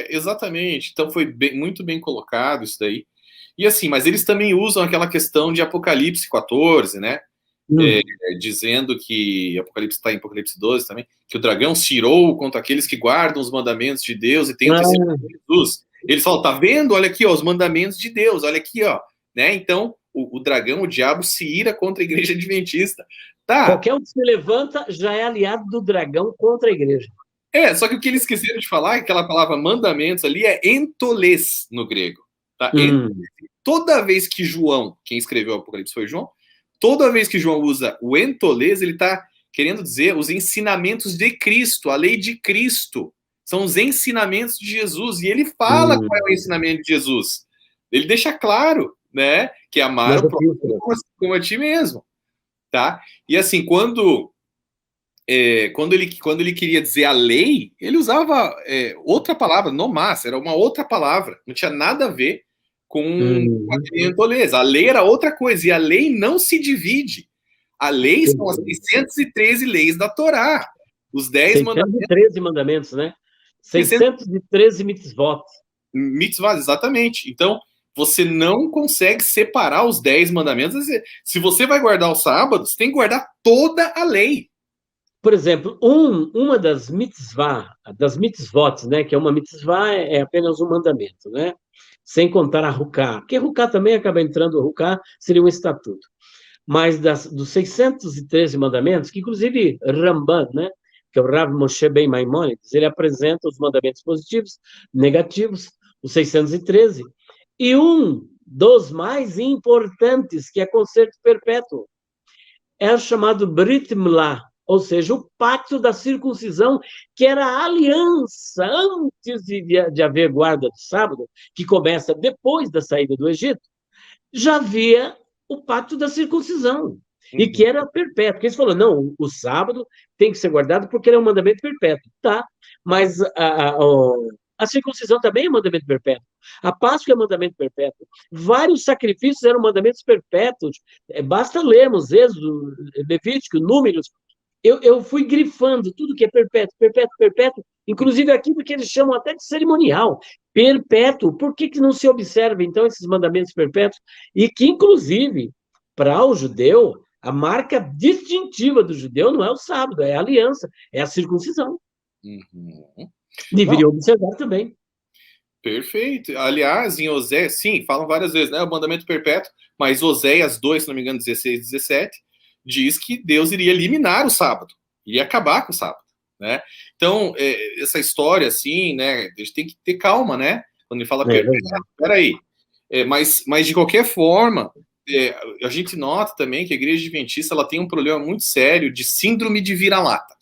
Exatamente. Então foi muito bem colocado isso daí. E assim, mas eles também usam aquela questão de Apocalipse 14, né? Dizendo que Apocalipse está em Apocalipse 12 também, que o dragão cirou contra aqueles que guardam os mandamentos de Deus e tem o testemunho de Jesus. Eles falam, tá vendo? Olha aqui, ó, os mandamentos de Deus, olha aqui, ó, né? Então, o dragão, o diabo, se ira contra a igreja adventista. Tá.
Qualquer um que se levanta já é aliado do dragão contra a igreja.
Só que o que eles esqueceram de falar, aquela palavra mandamentos ali é entolês no grego. Tá? Toda vez que João, quem escreveu o Apocalipse foi João, toda vez que João usa o entolês, ele está querendo dizer os ensinamentos de Cristo, a lei de Cristo. São os ensinamentos de Jesus. E ele fala qual é o ensinamento de Jesus. Ele deixa claro, né, que amar o próximo como a ti mesmo. Tá? E assim, quando ele queria dizer a lei, ele usava outra palavra, nomás, era uma outra palavra. Não tinha nada a ver com a entolês. A lei era outra coisa, e a lei não se divide. A lei são as 613 leis da Torá. Os 10 mandamentos.
613 mandamentos, né? 613 mitzvot.
Mitzvot, exatamente. Então, você não consegue separar os 10 mandamentos. Se você vai guardar o sábado, você tem que guardar toda a lei.
Por exemplo, uma das mitzvot, né? Que é uma mitzvah, é apenas um mandamento, né? Sem contar a Ruká. Porque Ruká também acaba entrando, Ruká seria um estatuto. Mas dos 613 mandamentos, que inclusive Ramban, né? Que é o Rav Moshe Ben Maimonides, ele apresenta os mandamentos positivos, negativos, os 613, e um dos mais importantes, que é conserto perpétuo, é o chamado Brit Milá, ou seja, o pacto da circuncisão, que era a aliança antes de haver guarda do sábado, que começa depois da saída do Egito, já havia o pacto da circuncisão, e que era perpétuo. Porque eles falaram, não, o sábado tem que ser guardado porque ele é um mandamento perpétuo. Tá, mas a circuncisão também é um mandamento perpétuo. A Páscoa é um mandamento perpétuo. Vários sacrifícios eram mandamentos perpétuos. Basta lermos Êxodo, Levítico, Números. Eu fui grifando tudo que é perpétuo, perpétuo, perpétuo, inclusive aquilo que eles chamam até de cerimonial, perpétuo. Por que não se observa, então, esses mandamentos perpétuos? E que, inclusive, para o judeu, a marca distintiva do judeu não é o sábado, é a aliança, é a circuncisão. Deveria observar também.
Perfeito. Aliás, em Oséias, sim, falam várias vezes, né? O mandamento perpétuo, mas Oséias 2, se não me engano, 16, 17, diz que Deus iria eliminar o sábado, iria acabar com o sábado, né? Então, essa história, assim, né? A gente tem que ter calma, né? Quando ele fala perpétuo, peraí. Mas, de qualquer forma, a gente nota também que a Igreja Adventista ela tem um problema muito sério de síndrome de vira-lata.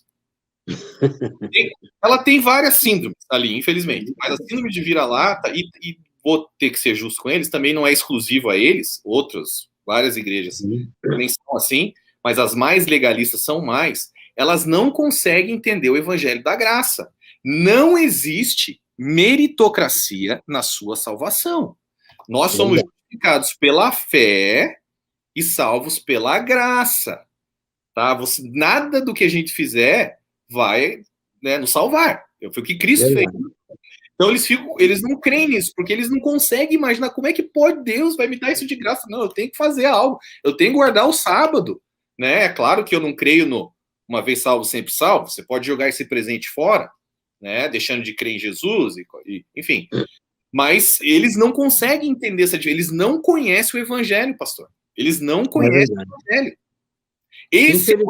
Ela tem várias síndromes ali, infelizmente. Mas a síndrome de vira-lata, e vou ter que ser justo com eles, também não é exclusivo a eles, várias igrejas também são assim, mas as mais legalistas são mais, elas não conseguem entender o evangelho da graça. Não existe meritocracia na sua salvação. Nós somos justificados pela fé e salvos pela graça. Tá? Nada do que a gente fizer vai, né, nos salvar. Foi o que Cristo fez. Então eles não creem nisso, porque eles não conseguem imaginar como é que pode Deus vai me dar isso de graça. Não, eu tenho que fazer algo. Eu tenho que guardar o sábado. Né? É claro que eu não creio no uma vez salvo, sempre salvo. Você pode jogar esse presente fora, né? Deixando de crer em Jesus, enfim. Mas eles não conseguem entender essa diferença. Eles não conhecem o evangelho, pastor. Eles não conhecem o evangelho. Esse é o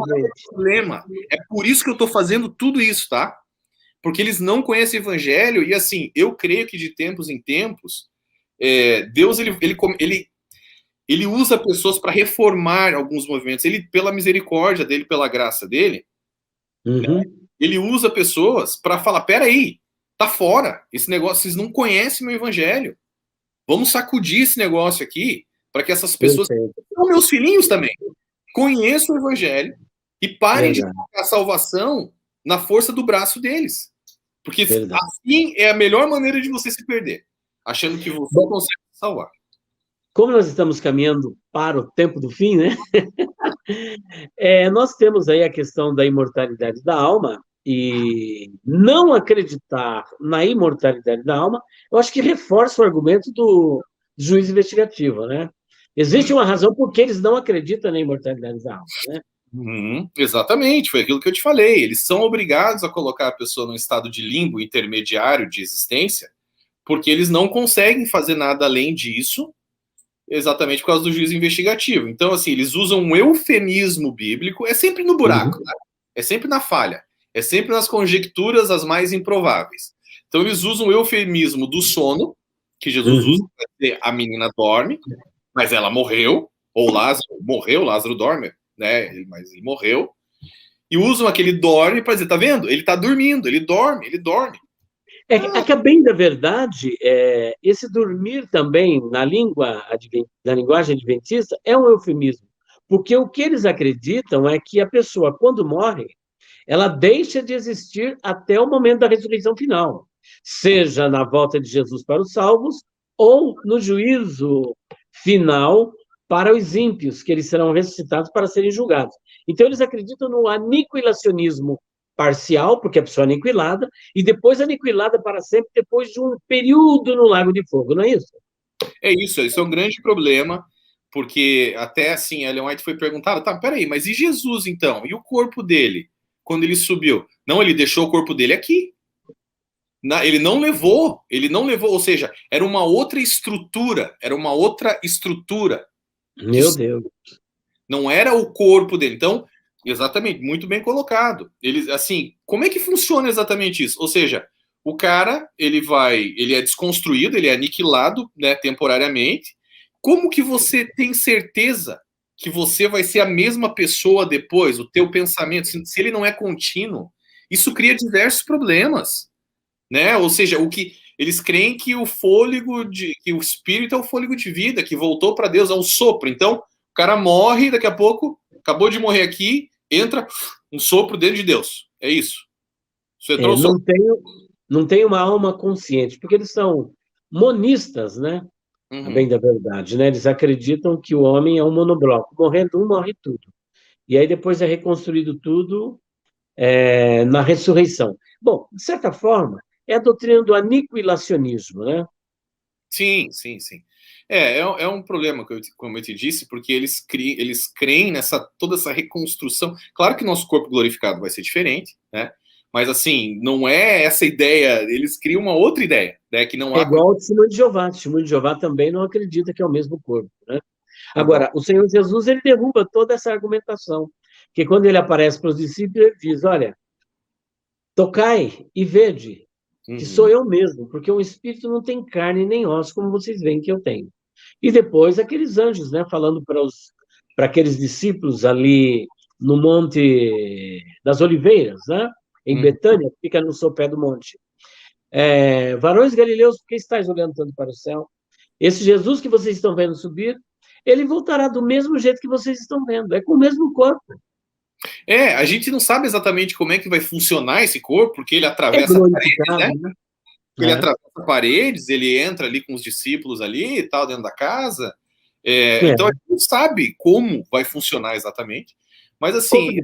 problema. É por isso que eu estou fazendo tudo isso, tá? Porque eles não conhecem o evangelho e, assim, eu creio que de tempos em tempos, Deus, ele usa pessoas para reformar alguns movimentos. Ele, pela misericórdia dele, pela graça dele, né, ele usa pessoas para falar, peraí, tá fora, esse negócio, vocês não conhecem meu evangelho. Vamos sacudir esse negócio aqui para que essas pessoas, são meus filhinhos também, conheçam o evangelho e parem de colocar a salvação na força do braço deles. Porque assim é a melhor maneira de você se perder, achando que você consegue se salvar.
Como nós estamos caminhando para o tempo do fim, né? Nós temos aí a questão da imortalidade da alma, e não acreditar na imortalidade da alma, eu acho que reforça o argumento do juiz investigativo, né? Existe uma razão por que eles não acreditam na imortalidade da alma, né?
Exatamente, foi aquilo que eu te falei. Eles são obrigados a colocar a pessoa num estado de limbo intermediário de existência, porque eles não conseguem fazer nada além disso, exatamente por causa do juízo investigativo. Então, assim, eles usam um eufemismo bíblico, é sempre no buraco, né? É sempre na falha, é sempre nas conjecturas as mais improváveis. Então, eles usam o eufemismo do sono, que Jesus usa para dizer a menina dorme, mas ela morreu, ou Lázaro morreu, Lázaro dorme, né? Mas ele morreu. E usam aquele dorme para dizer, tá vendo? Ele tá dormindo, ele dorme.
É que a bem da verdade, esse dormir também na linguagem adventista é um eufemismo, porque o que eles acreditam é que a pessoa, quando morre, ela deixa de existir até o momento da ressurreição final, seja na volta de Jesus para os salvos ou no juízo final para os ímpios, que eles serão ressuscitados para serem julgados. Então, eles acreditam no aniquilacionismo parcial, porque a pessoa é aniquilada, e depois aniquilada para sempre, depois de um período no lago de fogo, não é isso?
Isso é um grande problema, porque até assim, Ellen White foi perguntada, tá, peraí, mas e Jesus então? E o corpo dele, quando ele subiu? Não, ele deixou o corpo dele aqui. Ele não levou, ou seja, era uma outra estrutura,
Meu Deus.
Não era o corpo dele. Então, exatamente, muito bem colocado. Eles, assim, como é que funciona exatamente isso? Ou seja, o cara, ele é desconstruído, ele é aniquilado, né, temporariamente. Como que você tem certeza que você vai ser a mesma pessoa depois? O teu pensamento, se ele não é contínuo, isso cria diversos problemas, né? Ou seja, o que eles creem que que o espírito é o fôlego de vida, que voltou para Deus, é um sopro. Então, o cara morre, daqui a pouco, acabou de morrer aqui, entra um sopro dentro de Deus. É isso. Você trouxe.
Não tem uma alma consciente, porque eles são monistas, né? A bem da verdade, né? Eles acreditam que o homem é um monobloco. Morrendo um, morre tudo. E aí depois é reconstruído tudo na ressurreição. Bom, de certa forma, é a doutrina do aniquilacionismo, né?
Sim. É um problema, como eu te disse, porque eles creem toda essa reconstrução. Claro que nosso corpo glorificado vai ser diferente, né? Mas, assim, não é essa ideia, eles criam uma outra ideia, né? Que não há...
É igual o Testemunho de Jeová. O Testemunho de Jeová também não acredita que é o mesmo corpo, né? Agora, o Senhor Jesus, ele derruba toda essa argumentação, que quando ele aparece para os discípulos, ele diz, olha, tocai e vede, que sou eu mesmo, porque o Espírito não tem carne nem osso, como vocês veem que eu tenho. E depois aqueles anjos, né, falando para aqueles discípulos ali no Monte das Oliveiras, né, em Betânia, que fica no sopé do monte. Varões galileus, por que estáis olhando tanto para o céu? Esse Jesus que vocês estão vendo subir, ele voltará do mesmo jeito que vocês estão vendo, é com o mesmo corpo.
A gente não sabe exatamente como é que vai funcionar esse corpo, porque ele atravessa paredes, né? Ele atravessa paredes, ele entra ali com os discípulos ali e tal, dentro da casa. Então a gente não sabe como vai funcionar exatamente. Mas assim,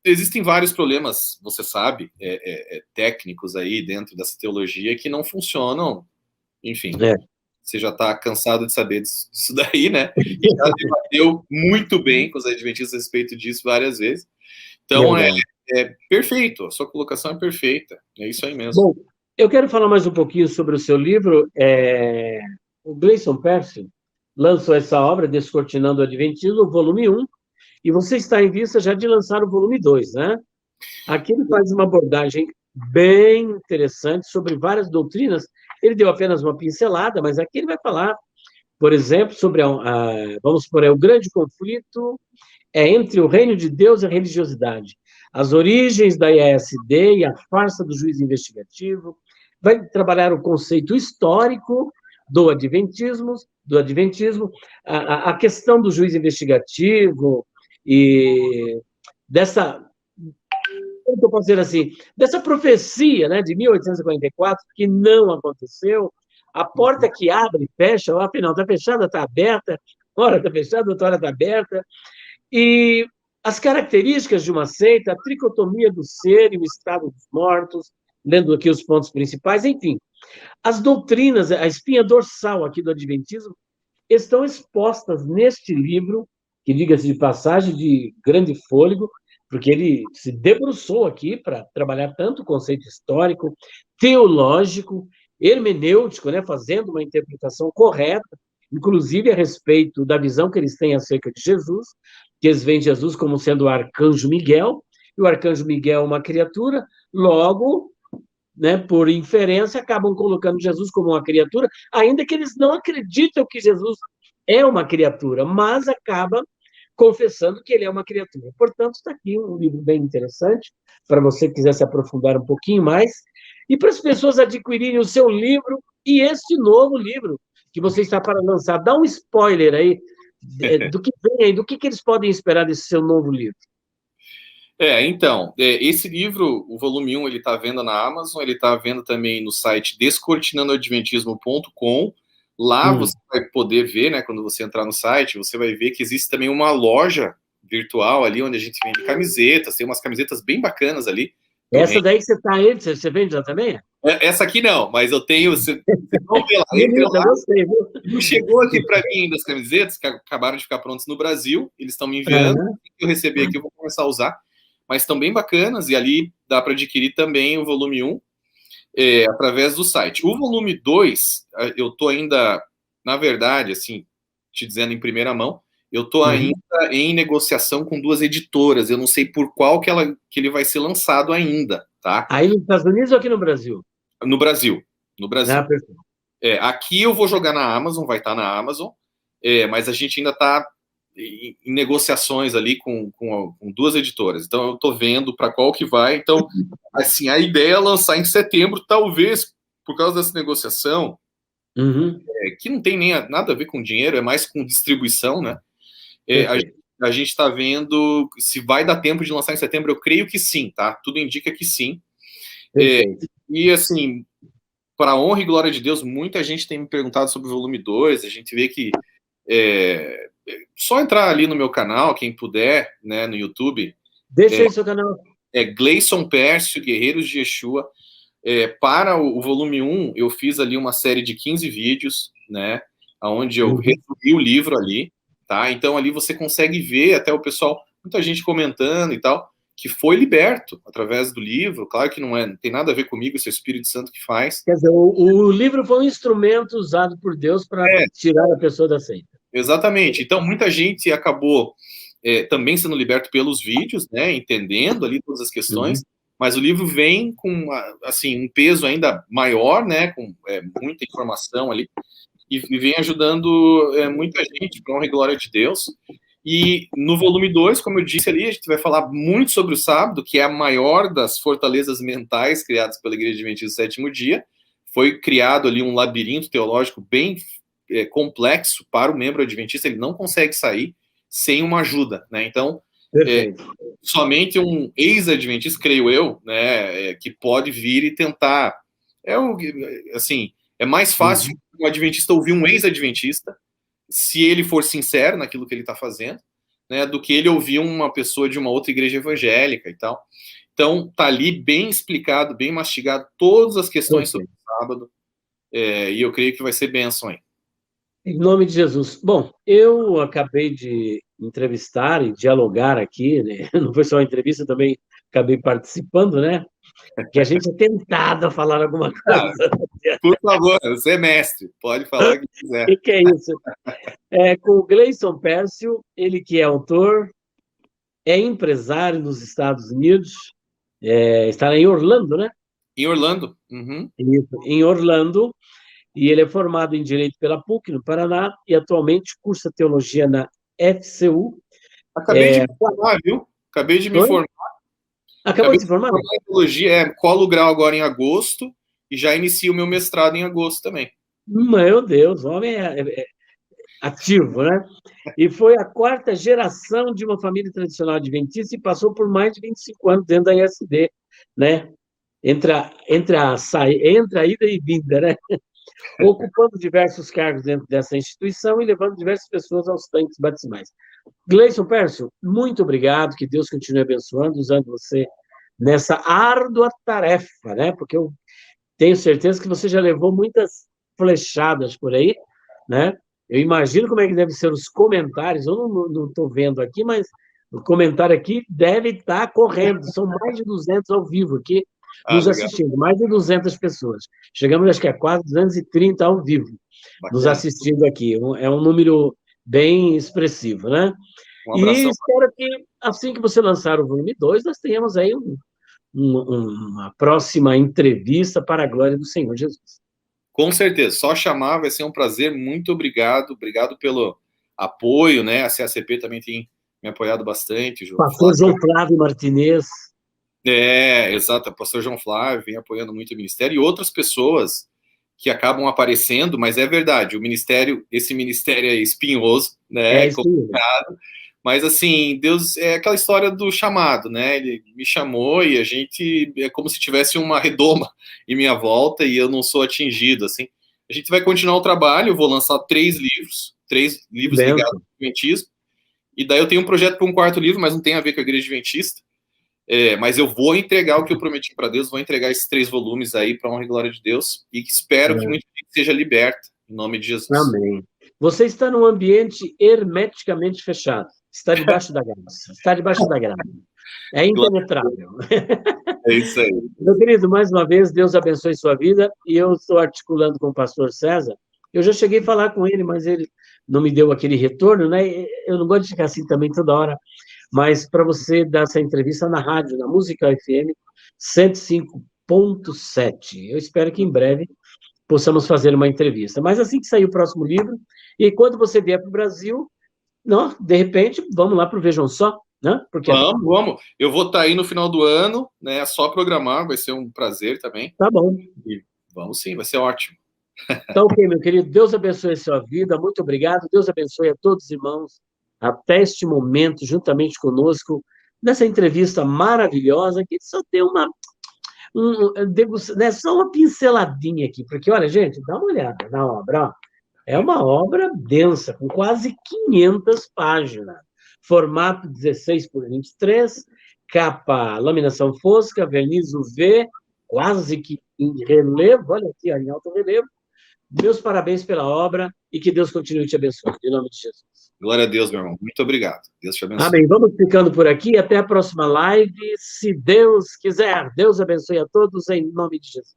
existem vários problemas, você sabe, técnicos aí dentro dessa teologia que não funcionam. Enfim, você já está cansado de saber disso daí, né? E já debateu muito bem com os adventistas a respeito disso várias vezes. Então, é perfeito, a sua colocação é perfeita. É isso aí mesmo.
Bom, eu quero falar mais um pouquinho sobre o seu livro. O Gleison Percy lançou essa obra, Descortinando o Adventismo, volume 1, e você está em vista já de lançar o volume 2, né? Aqui ele faz uma abordagem bem interessante sobre várias doutrinas. Ele deu apenas uma pincelada, mas aqui ele vai falar, por exemplo, sobre, vamos supor, o grande conflito entre o reino de Deus e a religiosidade, as origens da IASD e a farsa do juiz investigativo. Vai trabalhar o conceito histórico do adventismo, a questão do juiz investigativo e dessa, como eu posso dizer assim, dessa profecia, né, de 1844, que não aconteceu, a porta que abre e fecha, afinal, está fechada, está aberta, hora está fechada, outra hora está aberta, e as características de uma seita, a tricotomia do ser e o estado dos mortos, lendo aqui os pontos principais, enfim. As doutrinas, a espinha dorsal aqui do Adventismo, estão expostas neste livro, que, diga-se de passagem, de grande fôlego, porque ele se debruçou aqui para trabalhar tanto o conceito histórico, teológico, hermenêutico, né, fazendo uma interpretação correta, inclusive a respeito da visão que eles têm acerca de Jesus, que eles veem Jesus como sendo o arcanjo Miguel, e o arcanjo Miguel é uma criatura, logo, né, por inferência, acabam colocando Jesus como uma criatura, ainda que eles não acreditam que Jesus é uma criatura, mas acaba confessando que ele é uma criatura. Portanto, está aqui um livro bem interessante, para você que quiser se aprofundar um pouquinho mais, e para as pessoas adquirirem o seu livro e este novo livro que você está para lançar. Dá um spoiler aí do que vem aí, do que eles podem esperar desse seu novo livro.
Então, esse livro, o volume 1, ele está à venda na Amazon, ele está à venda também no site descortinandoadventismo.com, Lá você vai poder ver, né, quando você entrar no site, você vai ver que existe também uma loja virtual ali, onde a gente vende camisetas, tem umas camisetas bem bacanas ali.
Essa daí que você está aí, você vende lá também?
Essa aqui não, mas eu tenho, você vão ver lá,
Bonita, lá. Gostei, viu?
Não chegou aqui para mim ainda as camisetas, que acabaram de ficar prontas no Brasil, eles estão me enviando, eu recebi aqui, eu vou começar a usar, mas estão bem bacanas, e ali dá para adquirir também o volume 1, através do site. O volume 2, eu estou ainda, na verdade, assim, te dizendo em primeira mão, eu estou ainda em negociação com 2 editoras, eu não sei por qual que ele vai ser lançado ainda, tá?
Aí nos Estados Unidos ou aqui no Brasil?
No Brasil, no Brasil.
Ah, perfeito.
Aqui eu vou jogar na Amazon, vai estar na Amazon, mas a gente ainda está em negociações ali com 2 editoras. Então eu estou vendo para qual que vai. Então, assim, a ideia é lançar em setembro, talvez por causa dessa negociação, que não tem nem nada a ver com dinheiro, é mais com distribuição, né? A gente está vendo se vai dar tempo de lançar em setembro. Eu creio que sim, tá? Tudo indica que sim. E assim, para a honra e glória de Deus, muita gente tem me perguntado sobre o volume 2, a gente vê que só entrar ali no meu canal, quem puder, né, no YouTube.
Deixa aí seu canal.
Gleison Pércio, Guerreiros de Yeshua. Para o volume 1, eu fiz ali uma série de 15 vídeos, né, onde eu resumi o livro ali, tá? Então ali você consegue ver até o pessoal, muita gente comentando e tal, que foi liberto através do livro. Claro que não tem nada a ver comigo, esse é o Espírito Santo que faz.
Quer dizer, o livro foi um instrumento usado por Deus para tirar a pessoa da seita.
Exatamente. Então, muita gente acabou também sendo liberto pelos vídeos, né, entendendo ali todas as questões, mas o livro vem com, assim, um peso ainda maior, né, com muita informação ali, e vem ajudando muita gente, para honra e glória de Deus. E no volume 2, como eu disse ali, a gente vai falar muito sobre o sábado, que é a maior das fortalezas mentais criadas pela Igreja Adventista do Sétimo Dia. Foi criado ali um labirinto teológico bem complexo para o membro adventista, ele não consegue sair sem uma ajuda, né? Então, somente um ex-adventista, creio eu, né, que pode vir e tentar. Assim, é mais fácil um adventista ouvir um ex-adventista, se ele for sincero naquilo que ele está fazendo, né, do que ele ouvir uma pessoa de uma outra igreja evangélica e tal. Então, tá ali bem explicado, bem mastigado, todas as questões sobre o sábado, e eu creio que vai ser bênção aí.
Em nome de Jesus. Bom, eu acabei de entrevistar e dialogar aqui, né? Não foi só uma entrevista, também acabei participando, né? Que a gente é tentado a falar alguma coisa.
Por favor, você é mestre, pode falar o que quiser.
O que é isso? Com o Gleison Pércio, ele que é autor, é empresário nos Estados Unidos, está em Orlando, né?
Em Orlando.
Isso, em Orlando. E ele é formado em Direito pela PUC, no Paraná, e atualmente cursa Teologia na FCU.
Acabei de me formar, viu? Acabei de me formar.
Acabou de se formar?
Em Teologia, colo o grau agora em agosto, e já inicio o meu mestrado em agosto também.
Meu Deus, o homem é ativo, né? E foi a 4ª geração de uma família tradicional adventista e passou por mais de 25 anos dentro da ISD, né? Entre a ida e vinda, né? Ocupando diversos cargos dentro dessa instituição e levando diversas pessoas aos tanques batismais. Gleison Pércio, muito obrigado, que Deus continue abençoando, usando você nessa árdua tarefa, né? Porque eu tenho certeza que você já levou muitas flechadas por aí, né? Eu imagino como é que devem ser os comentários, eu não estou vendo aqui, mas o comentário aqui deve estar correndo, são mais de 200 ao vivo aqui, nos assistindo, mais de 200 pessoas. Chegamos, acho que a quase 230 ao vivo, nos assistindo aqui. É um número bem expressivo, né? E espero que, assim que você lançar o volume 2, nós tenhamos aí uma próxima entrevista para a glória do Senhor Jesus.
Com certeza, só chamar, vai ser um prazer, muito obrigado pelo apoio, né? A CACP também tem me apoiado bastante.
Pastor João Flávio Martinez.
Exato, o pastor João Flávio vem apoiando muito o ministério, e outras pessoas que acabam aparecendo, mas é verdade, esse ministério é espinhoso, né? É complicado, mas assim, Deus, é aquela história do chamado, né? Ele me chamou e a gente, é como se tivesse uma redoma em minha volta e eu não sou atingido, assim. A gente vai continuar o trabalho, eu vou lançar 3 livros ligados ao Adventismo, e daí eu tenho um projeto para um 4º livro, mas não tem a ver com a Igreja Adventista. Mas eu vou entregar o que eu prometi para Deus, vou entregar esses 3 volumes aí para a honra e glória de Deus, e espero que muita gente seja liberta, em nome de Jesus.
Amém. Você está num ambiente hermeticamente fechado, está debaixo da graça, está debaixo da graça. É impenetrável.
É isso aí.
Meu querido, mais uma vez, Deus abençoe sua vida, e eu estou articulando com o pastor César. Eu já cheguei a falar com ele, mas ele não me deu aquele retorno, né? Eu não gosto de ficar assim também toda hora, mas para você dar essa entrevista na rádio, na Música FM 105.7. Eu espero que em breve possamos fazer uma entrevista. Mas assim que sair o próximo livro, e quando você vier para o Brasil, não, de repente, vamos lá para o Vejam Só, né? Porque...
Vamos. Eu vou estar aí no final do ano, né? É só programar, vai ser um prazer também.
Tá bom.
E vamos sim, vai ser ótimo.
Então, ok, meu querido, Deus abençoe a sua vida, muito obrigado, Deus abençoe a todos os irmãos, até este momento, juntamente conosco, nessa entrevista maravilhosa, que só tem né, só uma pinceladinha aqui, porque, olha, gente, dá uma olhada na obra, ó. É uma obra densa, com quase 500 páginas, formato 16x23, capa, laminação fosca, verniz UV, quase que em relevo, olha aqui, ó, em alto relevo. Meus parabéns pela obra e que Deus continue te abençoando, em nome de Jesus.
Glória a Deus, meu irmão. Muito obrigado. Deus te abençoe.
Amém. Vamos ficando por aqui. Até a próxima live, se Deus quiser. Deus abençoe a todos, em nome de Jesus.